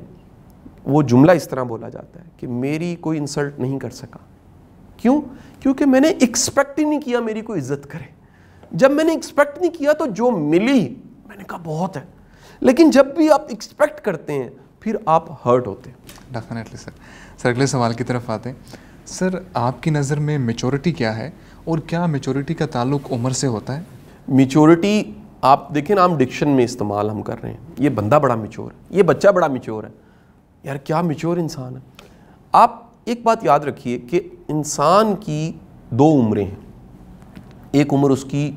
Speaker 2: وہ جملہ اس طرح بولا جاتا ہے کہ میری کوئی انسلٹ نہیں کر سکا. کیوں؟ کیونکہ میں نے ایکسپیکٹ ہی نہیں کیا میری کوئی عزت کرے. جب میں نے ایکسپیکٹ نہیں کیا تو جو ملی میں نے کہا بہت ہے, لیکن جب بھی آپ ایکسپیکٹ کرتے ہیں پھر آپ ہرٹ ہوتے ہیں.
Speaker 1: ڈیفینیٹلی سر. سر اگلے سوال کی طرف آتے ہیں. سر آپ کی نظر میں میچورٹی کیا ہے, اور کیا میچورٹی کا تعلق عمر سے ہوتا ہے؟
Speaker 2: میچورٹی آپ دیکھیں نا, ہم ڈکشن میں استعمال ہم کر رہے ہیں, یہ بندہ بڑا میچور ہے, یہ بچہ بڑا میچور ہے. یار کیا میچور انسان ہے. آپ ایک بات یاد رکھیے کہ انسان کی 2 عمریں ہیں. ایک عمر اس کی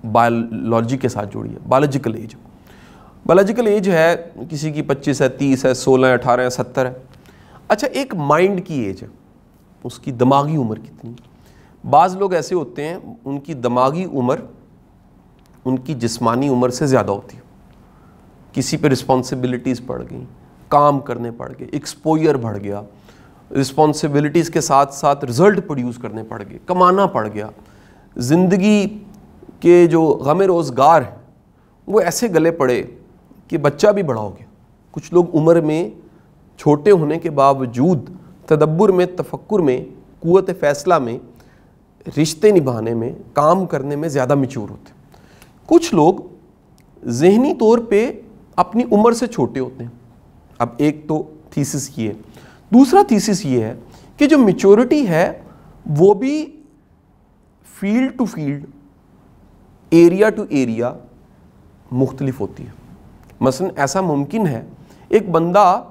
Speaker 2: بایولوجی کے ساتھ جڑی ہے, بایولوجیکل ایج. بایولوجیکل ایج ہے کسی کی 25 ہے, 30 ہے, 16 ہے, 18 ہے, 70 ہے. اچھا, ایک مائنڈ کی ایج ہے, اس کی دماغی عمر کتنی. بعض لوگ ایسے ہوتے ہیں ان کی دماغی عمر ان کی جسمانی عمر سے زیادہ ہوتی ہے. کسی پہ رسپانسبلٹیز پڑ گئیں, کام کرنے پڑ گئے, ایکسپوئر بڑھ گیا, رسپانسبلٹیز کے ساتھ ساتھ رزلٹ پروڈیوس کرنے پڑ گئے, کمانا پڑ گیا, زندگی کے جو غم روزگار ہیں وہ ایسے گلے پڑے کہ بچہ بھی بڑا ہو گیا. کچھ لوگ عمر میں چھوٹے ہونے کے باوجود تدبر میں, تفکر میں, قوت فیصلہ میں, رشتے نبھانے میں, کام کرنے میں زیادہ میچور ہوتے ہیں. کچھ لوگ ذہنی طور پہ اپنی عمر سے چھوٹے ہوتے ہیں. اب ایک تو تھیسس یہ ہے. دوسرا تھیسس یہ ہے کہ جو میچورٹی ہے وہ بھی field to field, area to area مختلف ہوتی ہے. مثلا ایسا ممکن ہے ایک بندہ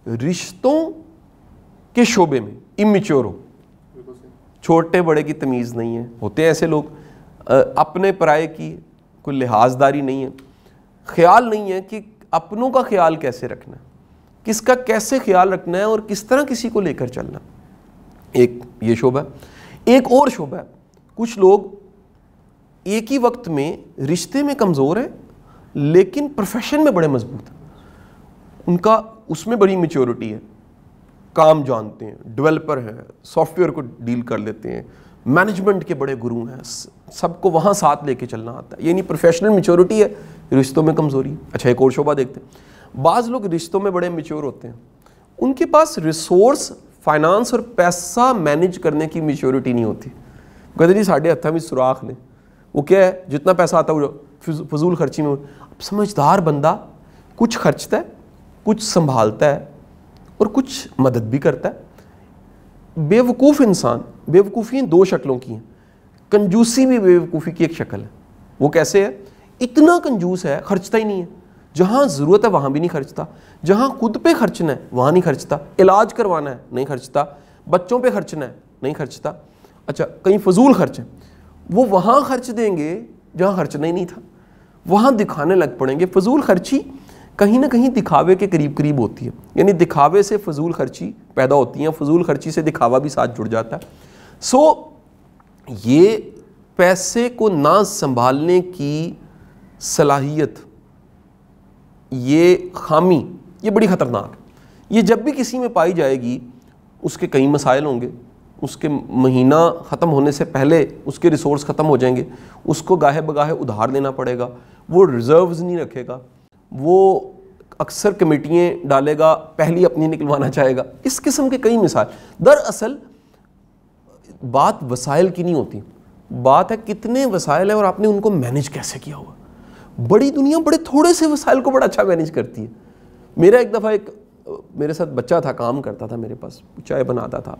Speaker 2: رشتوں کے شعبے میں امیچور ہو, چھوٹے بڑے کی تمیز نہیں ہے, ہوتے ہیں ایسے لوگ, اپنے پرائے کی کوئی لحاظداری نہیں ہے, خیال نہیں ہے کہ اپنوں کا خیال کیسے رکھنا ہے, کس کا کیسے خیال رکھنا ہے اور کس طرح کسی کو لے کر چلنا. ایک یہ شعبہ ہے. ایک اور شعبہ ہے, کچھ لوگ ایک ہی وقت میں رشتے میں کمزور ہیں لیکن پروفیشن میں بڑے مضبوط ہیں, ان کا اس میں بڑی میچورٹی ہے, کام جانتے ہیں, ڈیولپر ہیں, سافٹ ویئر کو ڈیل کر لیتے ہیں, مینجمنٹ کے بڑے گرو ہیں, سب کو وہاں ساتھ لے کے چلنا آتا ہے. یعنی پروفیشنل میچورٹی ہے, رشتوں میں کمزوری. اچھا, ایک اور شعبہ دیکھتے ہیں. بعض لوگ رشتوں میں بڑے میچور ہوتے ہیں, ان کے پاس ریسورس فائنانس اور پیسہ مینیج کرنے کی میچورٹی نہیں ہوتی. کہتے جی ساڑھے ہتھاں میں سوراخ نے, وہ کیا ہے جتنا پیسہ آتا ہے وہ فضول خرچی میں. اب سمجھدار بندہ کچھ خرچتا ہے, کچھ سنبھالتا ہے اور کچھ مدد بھی کرتا ہے. بے وقوف انسان, بے وقوفی دو شکلوں کی ہیں. کنجوسی بھی بے وقوفی کی ایک شکل ہے. وہ کیسے ہے؟ اتنا کنجوس ہے خرچتا ہی نہیں ہے, جہاں ضرورت ہے وہاں بھی نہیں خرچتا, جہاں خود پہ خرچنا ہے وہاں نہیں خرچتا, علاج کروانا ہے نہیں خرچتا, بچوں پہ خرچنا ہے نہیں خرچتا. اچھا کہیں فضول خرچ ہے, وہ وہاں خرچ دیں گے جہاں خرچنا ہی نہیں تھا, وہاں دکھانے لگ پڑیں گے. فضول خرچی کہیں نہ کہیں دکھاوے کے قریب قریب ہوتی ہے, یعنی دکھاوے سے فضول خرچی پیدا ہوتی ہیں, فضول خرچی سے دکھاوا بھی ساتھ جڑ جاتا ہے. سو یہ پیسے کو نہ سنبھالنے کی صلاحیت, یہ خامی, یہ بڑی خطرناک ہے. یہ جب بھی کسی میں پائی جائے گی اس کے کئی مسائل ہوں گے, اس کے مہینہ ختم ہونے سے پہلے اس کے ریسورس ختم ہو جائیں گے, اس کو گاہے بگاہے ادھار لینا پڑے گا, وہ ریزروز نہیں رکھے گا, وہ اکثر کمیٹیاں ڈالے گا, پہلی اپنی نکلوانا چاہے گا. اس قسم کے کئی مثال. دراصل بات وسائل کی نہیں ہوتی, بات ہے کتنے وسائل ہیں اور آپ نے ان کو مینیج کیسے کیا ہوا. بڑی دنیا بڑے تھوڑے سے وسائل کو بڑا اچھا مینیج کرتی ہے. میرا ایک دفعہ ایک میرے ساتھ بچہ تھا, کام کرتا تھا میرے پاس, چائے بناتا تھا,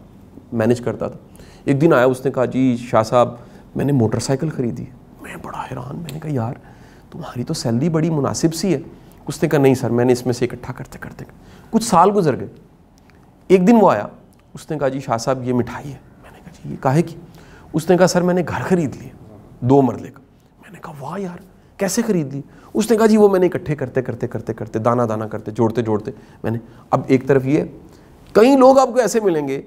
Speaker 2: مینیج کرتا تھا. ایک دن آیا, اس نے کہا جی شاہ صاحب میں نے موٹر سائیکل خریدی. میں بڑا حیران, میں نے کہا یار تمہاری تو سیلری بڑی مناسب سی ہے. اس نے کہا نہیں سر, میں نے اس میں سے اکٹھا کرتے کرتے کچھ سال گزر گئے. ایک دن وہ آیا, اس نے کہا جی شاہ صاحب یہ مٹھائی ہے. میں نے کہا جی یہ کاہے کی؟ اس نے کہا سر میں نے گھر خرید لیے 2 مرلے کا. میں نے کہا واہ یار کیسے خرید لی؟ اس نے کہا جی وہ میں نے اکٹھے کرتے کرتے کرتے کرتے دانا دانا کرتے جوڑتے جوڑتے میں نے. اب ایک طرف یہ کئی لوگ آپ کو ایسے ملیں گے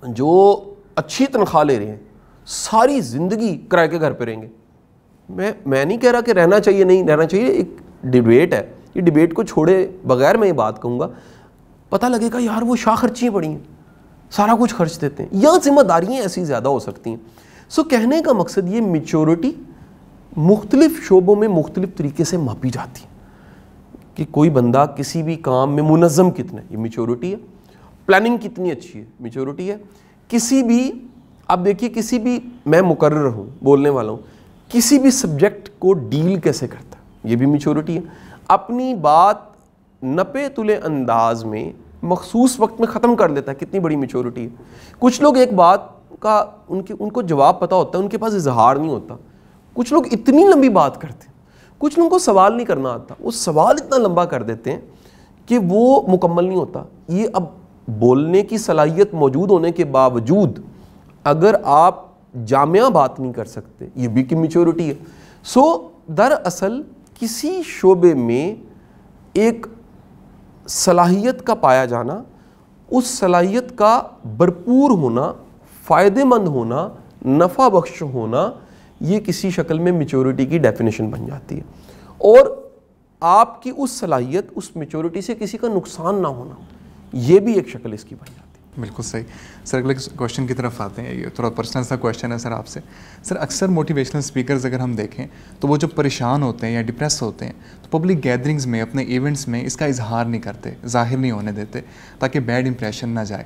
Speaker 2: جو اچھی تنخواہ لے رہے ہیں, ساری زندگی کرائے کے گھر پہ رہیں گے. میں نہیں کہہ رہا کہ رہنا چاہیے نہیں رہنا چاہیے, ایک ڈیبیٹ ہے, یہ ڈیبیٹ کو چھوڑے بغیر میں یہ بات کہوں گا, پتہ لگے گا یار وہ شاہ خرچیاں پڑی ہیں, سارا کچھ خرچ دیتے ہیں, یا ذمہ داریاں ایسی زیادہ ہو سکتی ہیں. سو کہنے کا مقصد یہ میچورٹی مختلف شعبوں میں مختلف طریقے سے ماپی جاتی ہے کہ کوئی بندہ کسی بھی کام میں منظم کتنا ہے, یہ میچورٹی ہے. پلاننگ کتنی اچھی ہے, میچورٹی ہے. کسی بھی اب دیکھیے کسی بھی, میں مقرر ہوں بولنے والا ہوں, کسی بھی سبجیکٹ کو ڈیل کیسے کرتا ہے, یہ بھی میچورٹی ہے. اپنی بات نپے تلے انداز میں مخصوص وقت میں ختم کر لیتا ہے, کتنی بڑی میچورٹی ہے. کچھ لوگ ایک بات کا ان کو جواب پتہ ہوتا ہے, ان کے پاس اظہار نہیں ہوتا. کچھ لوگ اتنی لمبی بات کرتے ہیں, کچھ لوگوں کو سوال نہیں کرنا آتا, وہ سوال اتنا لمبا کر دیتے ہیں کہ وہ مکمل نہیں ہوتا. یہ اب بولنے کی صلاحیت موجود ہونے کے باوجود اگر آپ جامعہ بات نہیں کر سکتے, یہ بھی کہ میچورٹی ہے. سو دراصل کسی شعبے میں ایک صلاحیت کا پایا جانا, اس صلاحیت کا بھرپور ہونا, فائدہ مند ہونا, نفع بخش ہونا, یہ کسی شکل میں میچورٹی کی ڈیفینیشن بن جاتی ہے. اور آپ کی اس صلاحیت, اس میچورٹی سے کسی کا نقصان نہ ہونا, یہ بھی ایک شکل اس کی بن جاتی ہے.
Speaker 1: بالکل صحیح. سر اگلے کوشچن کی طرف آتے ہیں, یہ تھوڑا پرسنل سا کوشچن ہے سر آپ سے. سر اکثر موٹیویشنل اسپیکرز اگر ہم دیکھیں تو وہ جب پریشان ہوتے ہیں یا ڈپریس ہوتے ہیں تو پبلک گیدرنگز میں, اپنے ایونٹس میں اس کا اظہار نہیں کرتے, ظاہر نہیں ہونے دیتے تاکہ بیڈ امپریشن نہ جائے.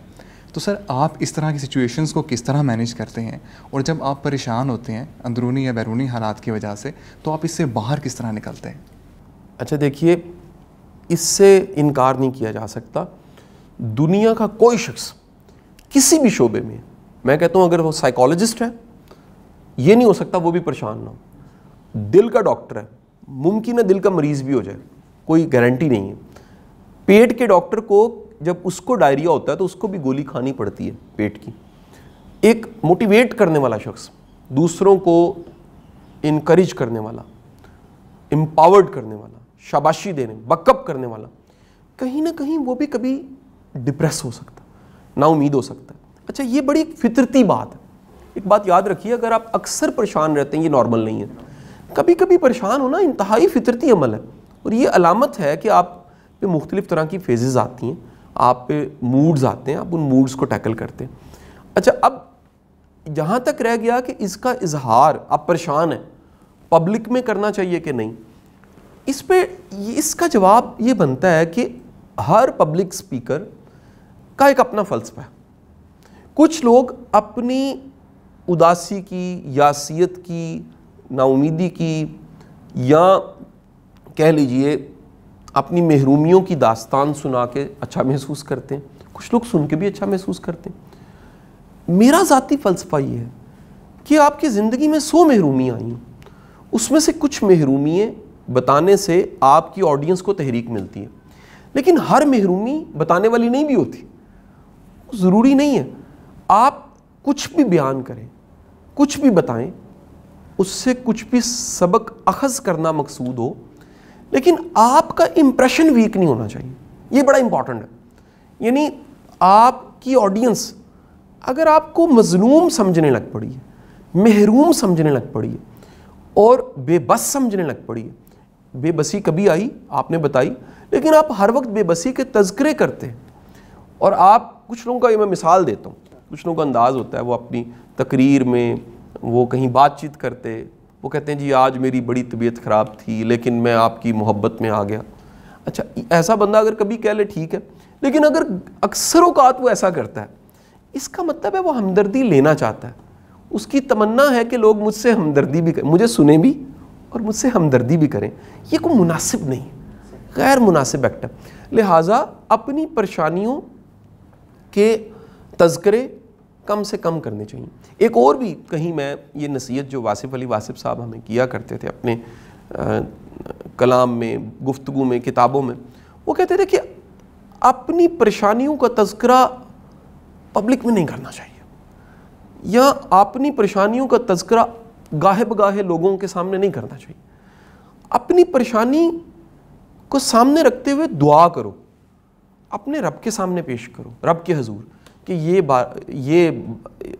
Speaker 1: تو سر آپ اس طرح کی سچویشنز کو کس طرح مینیج کرتے ہیں, اور جب آپ پریشان ہوتے ہیں اندرونی یا بیرونی حالات کی وجہ سے تو آپ اس سے باہر کس طرح نکلتے ہیں؟
Speaker 2: اچھا دیکھیے, اس سے انکار نہیں کیا جا سکتا, دنیا کا کوئی شخص کسی بھی شعبے میں, میں کہتا ہوں اگر وہ سائیکالوجسٹ ہے, یہ نہیں ہو سکتا وہ بھی پریشان نہ ہو. دل کا ڈاکٹر ہے, ممکن ہے دل کا مریض بھی ہو جائے, کوئی گارنٹی نہیں ہے. پیٹ کے ڈاکٹر کو جب اس کو ڈائریا ہوتا ہے تو اس کو بھی گولی کھانی پڑتی ہے پیٹ کی. ایک موٹیویٹ کرنے والا شخص, دوسروں کو انکریج کرنے والا, امپاورڈ کرنے والا, شاباشی دینے, بک اپ کرنے والا, کہیں نہ کہیں وہ بھی کبھی ڈپریس ہو سکتا, نا امید ہو سکتا ہے. اچھا یہ بڑی ایک فطرتی بات ہے. ایک بات یاد رکھیے, اگر آپ اکثر پریشان رہتے ہیں یہ نارمل نہیں ہے, کبھی کبھی پریشان ہونا انتہائی فطرتی عمل ہے, اور یہ علامت ہے کہ آپ پہ مختلف طرح کی فیزز آتی ہیں, آپ پہ موڈز آتے ہیں, آپ ان موڈز کو ٹیکل کرتے ہیں. اچھا اب جہاں تک رہ گیا کہ اس کا اظہار, آپ پریشان ہیں, پبلک میں کرنا چاہیے کہ نہیں, اس پہ اس کا جواب یہ بنتا ہے کہ ہر پبلک اسپیکر کا ایک اپنا فلسفہ ہے. کچھ لوگ اپنی اداسی کی، یاسیت کی، نا امیدی کی، یا کہہ لیجئے اپنی محرومیوں کی داستان سنا کے اچھا محسوس کرتے ہیں. کچھ لوگ سن کے بھی اچھا محسوس کرتے ہیں. میرا ذاتی فلسفہ یہ ہے کہ آپ کی زندگی میں 100 محرومیاں آئیں، اس میں سے کچھ محرومیاں بتانے سے آپ کی آڈینس کو تحریک ملتی ہے، لیکن ہر محرومی بتانے والی نہیں بھی ہوتی. ضروری نہیں ہے آپ کچھ بھی بیان کریں، کچھ بھی بتائیں، اس سے کچھ بھی سبق اخذ کرنا مقصود ہو، لیکن آپ کا امپریشن ویک نہیں ہونا چاہیے. یہ بڑا امپورٹنٹ ہے. یعنی آپ کی آڈینس اگر آپ کو مظلوم سمجھنے لگ پڑی ہے، محروم سمجھنے لگ پڑی ہے اور بے بس سمجھنے لگ پڑی ہے. بے بسی کبھی آئی آپ نے بتائی، لیکن آپ ہر وقت بے بسی کے تذکرے کرتے ہیں. اور آپ کچھ لوگوں کا، یہ میں مثال دیتا ہوں، کچھ لوگوں کا انداز ہوتا ہے وہ اپنی تقریر میں وہ کہیں بات چیت کرتے، وہ کہتے ہیں جی آج میری بڑی طبیعت خراب تھی لیکن میں آپ کی محبت میں آ گیا. اچھا ایسا بندہ اگر کبھی کہہ لے ٹھیک ہے، لیکن اگر اکثر اوقات وہ ایسا کرتا ہے، اس کا مطلب ہے وہ ہمدردی لینا چاہتا ہے. اس کی تمنا ہے کہ لوگ مجھ سے ہمدردی بھی کریں، مجھے سنیں بھی اور مجھ سے ہمدردی بھی کریں. یہ کوئی مناسب نہیں، غیر مناسب ایکٹ ہے. لہٰذا اپنی پریشانیوں کے تذکرے کم سے کم کرنے چاہیے. ایک اور بھی کہیں میں یہ نصیحت جو واصف علی واصف صاحب ہمیں کیا کرتے تھے اپنے کلام میں، گفتگو میں، کتابوں میں، وہ کہتے تھے کہ اپنی پریشانیوں کا تذکرہ پبلک میں نہیں کرنا چاہیے، یا اپنی پریشانیوں کا تذکرہ گاہے بگاہے لوگوں کے سامنے نہیں کرنا چاہیے. اپنی پریشانی کو سامنے رکھتے ہوئے دعا کرو، اپنے رب کے سامنے پیش کرو، رب کے حضور، کہ یہ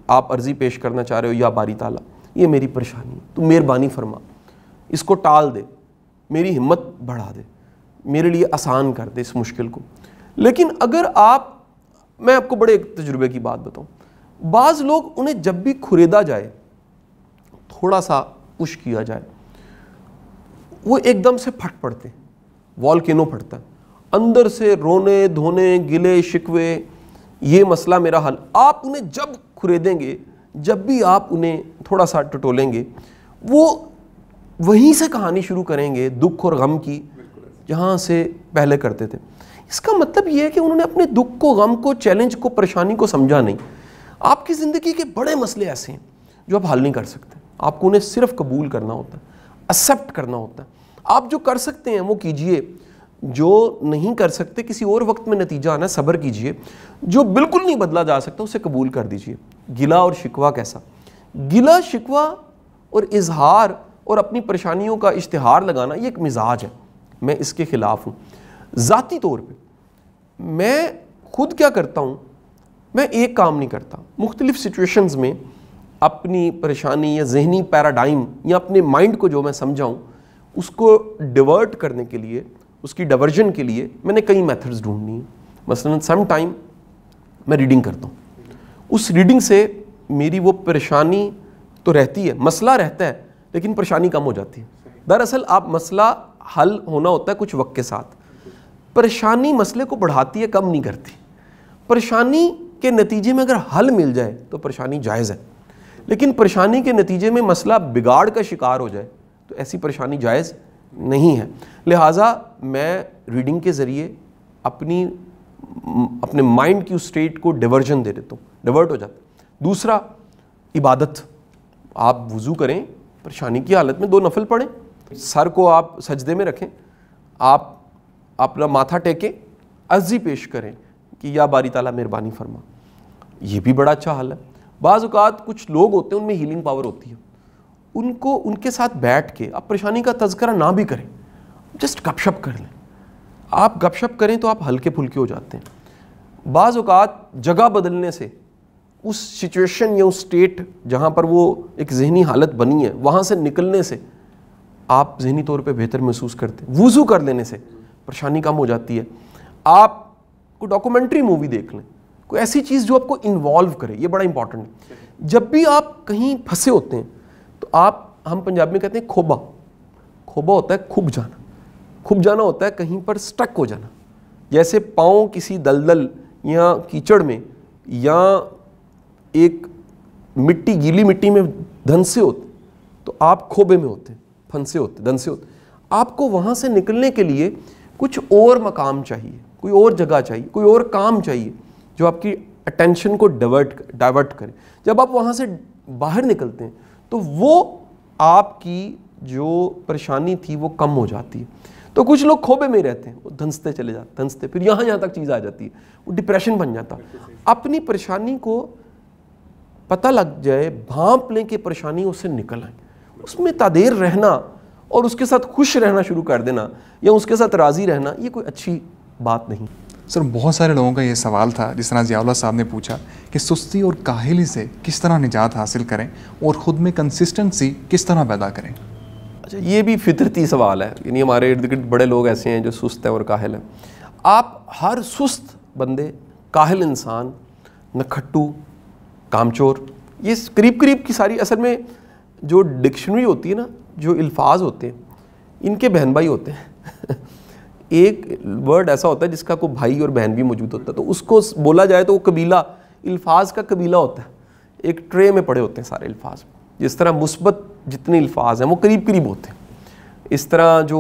Speaker 2: آپ عرضی پیش کرنا چاہ رہے ہو، یا باری تعالیٰ یہ میری پریشانی ہے، تو مہربانی فرما اس کو ٹال دے، میری ہمت بڑھا دے، میرے لیے آسان کر دے اس مشکل کو. لیکن اگر میں آپ کو بڑے ایک تجربے کی بات بتاؤں، بعض لوگ انہیں جب بھی کھریدا جائے، تھوڑا سا پش کیا جائے، وہ ایک دم سے پھٹ پڑتے، والکینو پھٹتا ہے اندر سے، رونے دھونے، گلے شکوے، یہ مسئلہ میرا حل. آپ انہیں جب کھریدیں گے، جب بھی آپ انہیں تھوڑا سا ٹٹولیں گے، وہ وہیں سے کہانی شروع کریں گے دکھ اور غم کی، جہاں سے پہلے کرتے تھے. اس کا مطلب یہ ہے کہ انہوں نے اپنے دکھ کو، غم کو، چیلنج کو، پریشانی کو سمجھا نہیں. آپ کی زندگی کے بڑے مسئلے ایسے ہیں جو آپ حل نہیں کر سکتے، آپ کو انہیں صرف قبول کرنا ہوتا ہے، ایکسیپٹ کرنا ہوتا ہے. آپ جو کر سکتے ہیں وہ کیجئے، جو نہیں کر سکتے کسی اور وقت میں نتیجہ آنا ہے، صبر کیجئے. جو بالکل نہیں بدلا جا سکتا اسے قبول کر دیجئے. گلا اور شکوہ کیسا؟ گلا شکوہ اور اظہار اور اپنی پریشانیوں کا اشتہار لگانا یہ ایک مزاج ہے، میں اس کے خلاف ہوں. ذاتی طور پہ میں خود کیا کرتا ہوں، میں ایک کام نہیں کرتا، مختلف سچویشنز میں اپنی پریشانی یا ذہنی پیراڈائم یا اپنے مائنڈ کو جو میں سمجھاؤں اس کو ڈیورٹ کرنے کے لیے، اس کی ڈیورژن کے لیے میں نے کئی میتھڈز ڈھونڈنی ہیں. مثلا سم ٹائم میں ریڈنگ کرتا ہوں، اس ریڈنگ سے میری وہ پریشانی تو رہتی ہے، مسئلہ رہتا ہے لیکن پریشانی کم ہو جاتی ہے. دراصل آپ مسئلہ حل ہونا ہوتا ہے کچھ وقت کے ساتھ، پریشانی مسئلے کو بڑھاتی ہے، کم نہیں کرتی. پریشانی کے نتیجے میں اگر حل مل جائے تو پریشانی جائز ہے، لیکن پریشانی کے نتیجے میں مسئلہ بگاڑ کا شکار ہو جائے تو ایسی پریشانی جائز نہیں ہے. لہٰذا میں ریڈنگ کے ذریعے اپنے مائنڈ کی اس اسٹیٹ کو ڈیورژن دے دیتا ہوں، ڈیورٹ ہو جاتا ہے. دوسرا عبادت، آپ وضو کریں، پریشانی کی حالت میں 2 نفل پڑھیں، سر کو آپ سجدے میں رکھیں، آپ اپنا ماتھا ٹیکیں، عرضی پیش کریں کہ یا باری تعالیٰ مہربانی فرما. یہ بھی بڑا اچھا حل ہے. بعض اوقات کچھ لوگ ہوتے ہیں ان میں ہیلنگ پاور ہوتی ہے، ان کے ساتھ بیٹھ کے آپ پریشانی کا تذکرہ نہ بھی کریں، جسٹ گپ شپ کر لیں. آپ گپ شپ کریں تو آپ ہلکے پھلکے ہو جاتے ہیں. بعض اوقات جگہ بدلنے سے، اس سچویشن یا اس اسٹیٹ جہاں پر وہ ایک ذہنی حالت بنی ہے وہاں سے نکلنے سے آپ ذہنی طور پہ بہتر محسوس کرتے ہیں. وضو کر لینے سے پریشانی کم ہو جاتی ہے. آپ کوئی ڈاکومنٹری مووی دیکھ لیں، کوئی ایسی چیز جو آپ کو انوالو کرے، یہ بڑا امپورٹنٹ ہے. جب بھی آپ کہیں پھنسے ہوتے ہیں تو ہم پنجاب میں کہتے ہیں کھوبا ہوتا ہے کھب جانا ہوتا ہے کہیں پر سٹک ہو جانا. جیسے پاؤں کسی دلدل یا کیچڑ میں یا ایک مٹی گیلی مٹی میں دھنسے ہوتے تو آپ کھوبے میں ہوتے, پھنسے ہوتے, دھنسے ہوتے. آپ کو وہاں سے نکلنے کے لیے کچھ اور مقام چاہیے, کوئی اور جگہ چاہیے, کوئی اور کام چاہیے جو آپ کی اٹینشن کو ڈائیورٹ کرے. جب آپ وہاں سے باہر نکلتے ہیں تو وہ آپ کی جو پریشانی تھی وہ کم ہو جاتی ہے. تو کچھ لوگ کھوبے میں رہتے ہیں, وہ دھنستے چلے جاتے, دھنستے, پھر یہاں تک چیز آ جاتی ہے, وہ ڈپریشن بن جاتا. اپنی پریشانی کو پتہ لگ جائے, بھانپ لیں کہ پریشانی اس سے نکل آئیں, اس میں تادیر رہنا اور اس کے ساتھ خوش رہنا شروع کر دینا یا اس کے ساتھ راضی رہنا, یہ کوئی اچھی بات نہیں.
Speaker 1: سر بہت سارے لوگوں کا یہ سوال تھا, جس طرح ضیاء اللہ صاحب نے پوچھا کہ سستی اور کاہلی سے کس طرح نجات حاصل کریں اور خود میں کنسسٹنسی کس طرح پیدا کریں.
Speaker 2: اچھا, یہ بھی فطرتی سوال ہے. یعنی ہمارے ارد گرد بڑے لوگ ایسے ہیں جو سست ہیں اور کاہل ہیں. آپ ہر سست بندے, کاہل انسان, نکھٹو, کامچور, یہ قریب قریب کی ساری, اصل میں جو ڈکشنری ہوتی ہے نا, جو الفاظ ہوتے ہیں ان کے بہن بھائی ہوتے ہیں. ایک ورڈ ایسا ہوتا ہے جس کا کوئی بھائی اور بہن بھی موجود ہوتا ہے, تو اس کو بولا جائے تو وہ قبیلہ, الفاظ کا قبیلہ ہوتا ہے. ایک ٹرے میں پڑے ہوتے ہیں سارے الفاظ. جس طرح مثبت جتنے الفاظ ہیں وہ قریب قریب ہوتے ہیں, اس طرح جو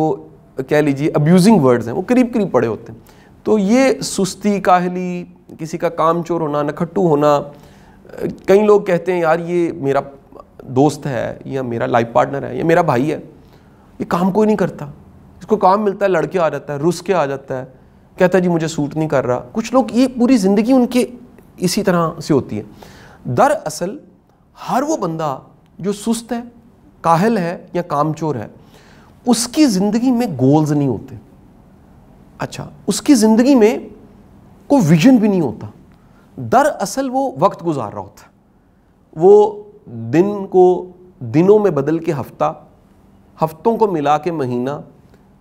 Speaker 2: کہہ لیجیے ابیوزنگ ورڈز ہیں وہ قریب قریب پڑے ہوتے ہیں. تو یہ سستی, کاہلی, کسی کا کام چور ہونا, نکھٹو ہونا, کئی لوگ کہتے ہیں یار یہ میرا دوست ہے یا میرا لائف پارٹنر ہے یا میرا بھائی ہے, یہ کام کوئی نہیں کرتا, اس کو کام ملتا ہے لڑ کے آ جاتا ہے, رس کے آ جاتا ہے, کہتا ہے جی مجھے سوٹ نہیں کر رہا. کچھ لوگ یہ پوری زندگی ان کے اسی طرح سے ہوتی ہے. دراصل ہر وہ بندہ جو سست ہے, کاہل ہے یا کام چور ہے, اس کی زندگی میں گولز نہیں ہوتے. اچھا, اس کی زندگی میں کوئی ویژن بھی نہیں ہوتا. دراصل وہ وقت گزار رہا ہوتا ہے. وہ دن کو دنوں میں بدل کے ہفتہ, ہفتوں کو ملا کے مہینہ,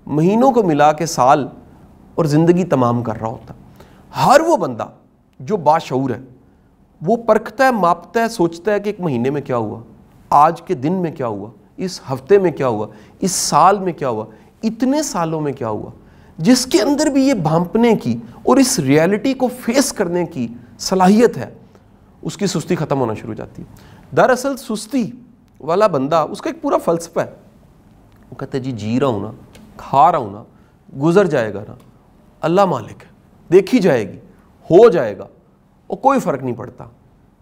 Speaker 2: مہینوں کو ملا کے سال, اور زندگی تمام کر رہا ہوتا. ہر وہ بندہ جو باشعور ہے وہ پرکھتا ہے, ماپتا ہے, سوچتا ہے کہ ایک مہینے میں کیا ہوا, آج کے دن میں کیا ہوا, اس ہفتے میں کیا ہوا, اس سال میں کیا ہوا, اتنے سالوں میں کیا ہوا. جس کے اندر بھی یہ بھانپنے کی اور اس ریالٹی کو فیس کرنے کی صلاحیت ہے, اس کی سستی ختم ہونا شروع ہو جاتی ہے. دراصل سستی والا بندہ, اس کا ایک پورا فلسفہ ہے. وہ کہتے ہیں جی رہا ہوں نا, کھا رہا ہوں نا, گزر جائے گا نا, اللہ مالک ہے, دیکھی جائے گی, ہو جائے گا, اور کوئی فرق نہیں پڑتا,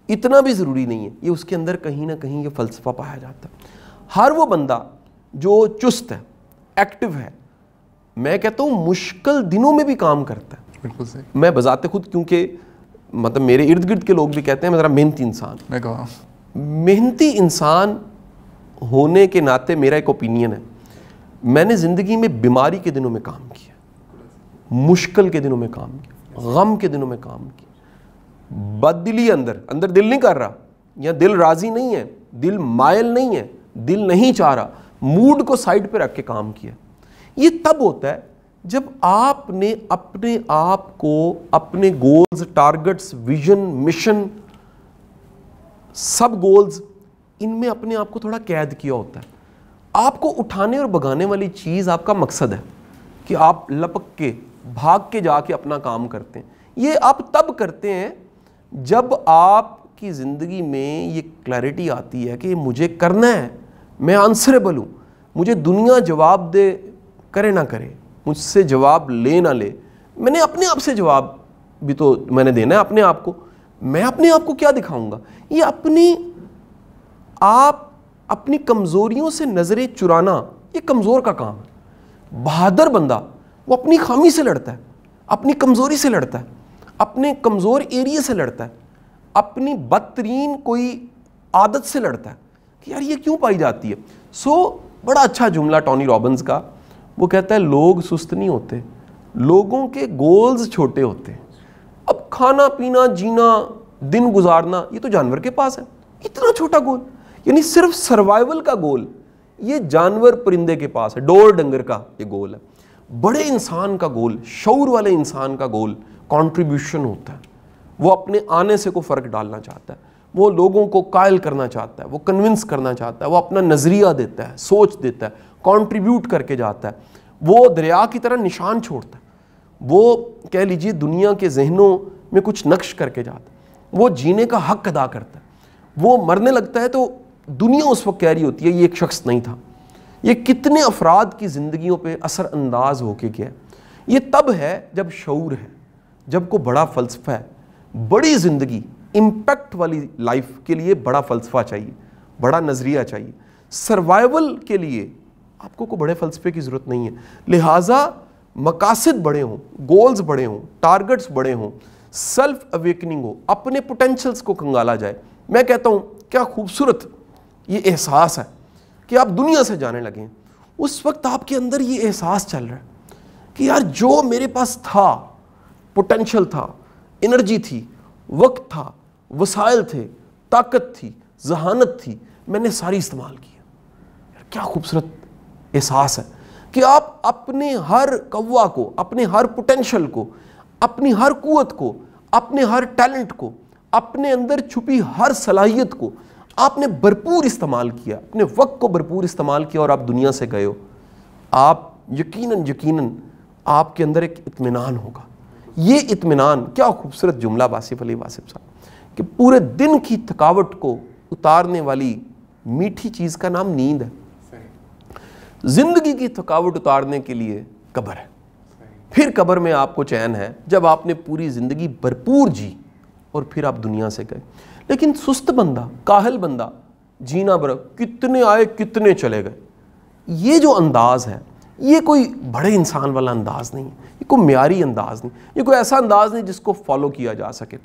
Speaker 2: اتنا بھی ضروری نہیں ہے. یہ اس کے اندر کہیں نہ کہیں یہ فلسفہ پایا جاتا ہے. ہر وہ بندہ جو چست ہے, ایکٹیو ہے, میں کہتا ہوں مشکل دنوں میں بھی کام کرتا ہے.
Speaker 1: بالکل صحیح.
Speaker 2: میں بذات خود, کیونکہ مطلب میرے ارد گرد کے لوگ بھی کہتے ہیں میں ذرا محنتی انسان.
Speaker 1: میں کہا
Speaker 2: محنتی انسان ہونے کے ناطے میرا ایک اوپینین ہے, میں نے زندگی میں بیماری کے دنوں میں کام کیا, مشکل کے دنوں میں کام کیا, غم کے دنوں میں کام کیا. بددلی اندر دل نہیں کر رہا, یا دل راضی نہیں ہے, دل مائل نہیں ہے, دل نہیں چاہ رہا, موڈ کو سائڈ پہ رکھ کے کام کیا. یہ تب ہوتا ہے جب آپ نے اپنے آپ کو اپنے گولز, ٹارگٹس, ویژن, مشن, سب گولز, ان میں اپنے آپ کو تھوڑا قید کیا ہوتا ہے. آپ کو اٹھانے اور بھگانے والی چیز آپ کا مقصد ہے کہ آپ لپک کے, بھاگ کے جا کے اپنا کام کرتے ہیں. یہ آپ تب کرتے ہیں جب آپ کی زندگی میں یہ کلیئرٹی آتی ہے کہ مجھے کرنا ہے, میں آنسریبل ہوں, مجھے دنیا جواب دے کرے نہ کرے, مجھ سے جواب لے نہ لے, میں نے اپنے آپ سے جواب بھی تو میں نے دینا ہے اپنے آپ کو. میں اپنے آپ کو کیا دکھاؤں گا. یہ اپنی کمزوریوں سے نظریں چرانا یہ کمزور کا کام ہے. بہادر بندہ وہ اپنی خامی سے لڑتا ہے, اپنی کمزوری سے لڑتا ہے, اپنے کمزور ایریے سے لڑتا ہے, اپنی بدترین کوئی عادت سے لڑتا ہے کہ یار یہ کیوں پائی جاتی ہے. بڑا اچھا جملہ ٹونی رابنز کا, وہ کہتا ہے لوگ سست نہیں ہوتے, لوگوں کے گولز چھوٹے ہوتے ہیں. اب کھانا پینا, جینا, دن گزارنا, یہ تو جانور کے پاس ہے. اتنا چھوٹا گول, یعنی صرف سروائیول کا گول یہ جانور پرندے کے پاس ہے, ڈور ڈنگر کا یہ گول ہے. بڑے انسان کا گول, شعور والے انسان کا گول کنٹریبیوشن ہوتا ہے. وہ اپنے آنے سے کوئی فرق ڈالنا چاہتا ہے, وہ لوگوں کو قائل کرنا چاہتا ہے, وہ کنونس کرنا چاہتا ہے, وہ اپنا نظریہ دیتا ہے, سوچ دیتا ہے, کنٹریبیوٹ کر کے جاتا ہے. وہ دریا کی طرح نشان چھوڑتا ہے. وہ کہہ لیجیے دنیا کے ذہنوں میں کچھ نقش کر کے جاتا ہے، وہ جینے کا حق ادا کرتا ہے، وہ مرنے لگتا ہے تو دنیا اس وقت کہہ رہی ہوتی ہے یہ ایک شخص نہیں تھا، یہ کتنے افراد کی زندگیوں پہ اثر انداز ہو کے گیا. یہ تب ہے جب شعور ہے، جب کو بڑا فلسفہ ہے. بڑی زندگی، امپیکٹ والی لائف کے لیے بڑا فلسفہ چاہیے، بڑا نظریہ چاہیے. سروائیول کے لیے آپ کو بڑے فلسفے کی ضرورت نہیں ہے. لہٰذا مقاصد بڑے ہوں، گولز بڑے ہوں، ٹارگٹس بڑے ہوں، سیلف اویکننگ ہو، اپنے پوٹینشلز کو کنگالا جائے. میں کہتا ہوں کیا خوبصورت یہ احساس ہے کہ آپ دنیا سے جانے لگیں. اس وقت آپ کے اندر یہ احساس چل رہا ہے کہ یار جو میرے پاس تھا، پوٹینشل تھا، انرجی تھی، وقت تھا، وسائل تھے، طاقت تھی، ذہانت تھی، میں نے ساری استعمال کی. کیا خوبصورت احساس ہے کہ آپ اپنے ہر قوہ کو، اپنے ہر پوٹینشل کو، اپنی ہر قوت کو، اپنے ہر ٹیلنٹ کو، اپنے اندر چھپی ہر صلاحیت کو آپ نے بھرپور استعمال کیا، اپنے وقت کو بھرپور استعمال کیا اور آپ دنیا سے گئے ہو. آپ یقیناً آپ کے اندر ایک اطمینان ہوگا. یہ اطمینان، کیا خوبصورت جملہ واصف علی واصف صاحب، کہ پورے دن کی تھکاوٹ کو اتارنے والی میٹھی چیز کا نام نیند ہے. زندگی کی تھکاوٹ اتارنے کے لیے قبر ہے. پھر قبر میں آپ کو چین ہے جب آپ نے پوری زندگی بھرپور جی اور پھر آپ دنیا سے گئے. لیکن سست بندہ، کاہل بندہ، جینا برا، کتنے آئے کتنے چلے گئے، یہ جو انداز ہے یہ کوئی بڑے انسان والا انداز نہیں ہے، یہ کوئی معیاری انداز نہیں، یہ کوئی ایسا انداز نہیں جس کو فالو کیا جا سکے.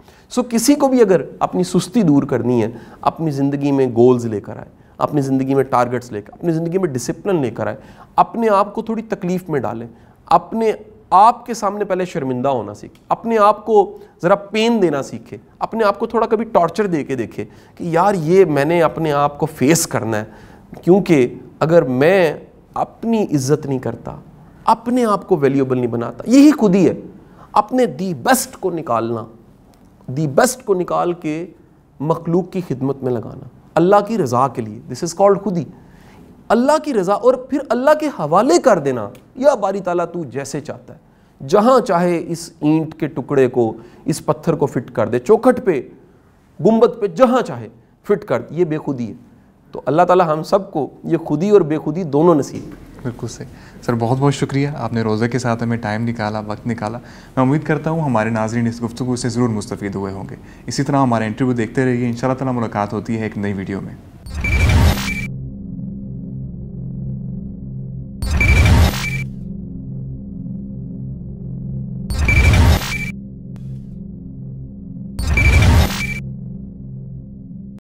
Speaker 2: کسی کو بھی اگر اپنی سستی دور کرنی ہے، اپنی زندگی میں گولز لے کر آئے، اپنی زندگی میں ٹارگٹس لے کر، اپنی زندگی میں ڈسپلن لے کر آئے، اپنے آپ کو تھوڑی تکلیف میں ڈالیں، اپنے آپ کے سامنے پہلے شرمندہ ہونا سیکھے، اپنے آپ کو ذرا پین دینا سیکھے، اپنے آپ کو تھوڑا کبھی ٹارچر دے کے دیکھے کہ یار یہ میں نے اپنے آپ کو فیس کرنا ہے. کیونکہ اگر میں اپنی عزت نہیں کرتا، اپنے آپ کو ویلیوبل نہیں بناتا، یہی خودی ہے. اپنے دی بیسٹ کو نکالنا، دی بیسٹ کو نکال کے مخلوق کی خدمت میں لگانا، اللہ کی رضا کے لیے. دس از کالڈ خودی. اللہ کی رضا، اور پھر اللہ کے حوالے کر دینا، یا باری تعالیٰ تو جیسے چاہتا ہے، جہاں چاہے اس اینٹ کے ٹکڑے کو، اس پتھر کو فٹ کر دے، چوکھٹ پہ، گنبد پہ، جہاں چاہے فٹ کر دے. یہ بے خودی ہے. تو اللہ تعالیٰ ہم سب کو یہ خودی اور بے خودی دونوں نصیب.
Speaker 1: بالکل صحیح سر، بہت بہت شکریہ، آپ نے روزہ کے ساتھ ہمیں ٹائم نکالا، وقت نکالا. میں امید کرتا ہوں ہمارے ناظرین اس گفتگو سے ضرور مستفید ہوئے ہوں گے. اسی طرح ہمارا انٹرویو دیکھتے رہیے. انشاءاللہ تعالیٰ ملاقات ہوتی ہے ایک نئی ویڈیو میں.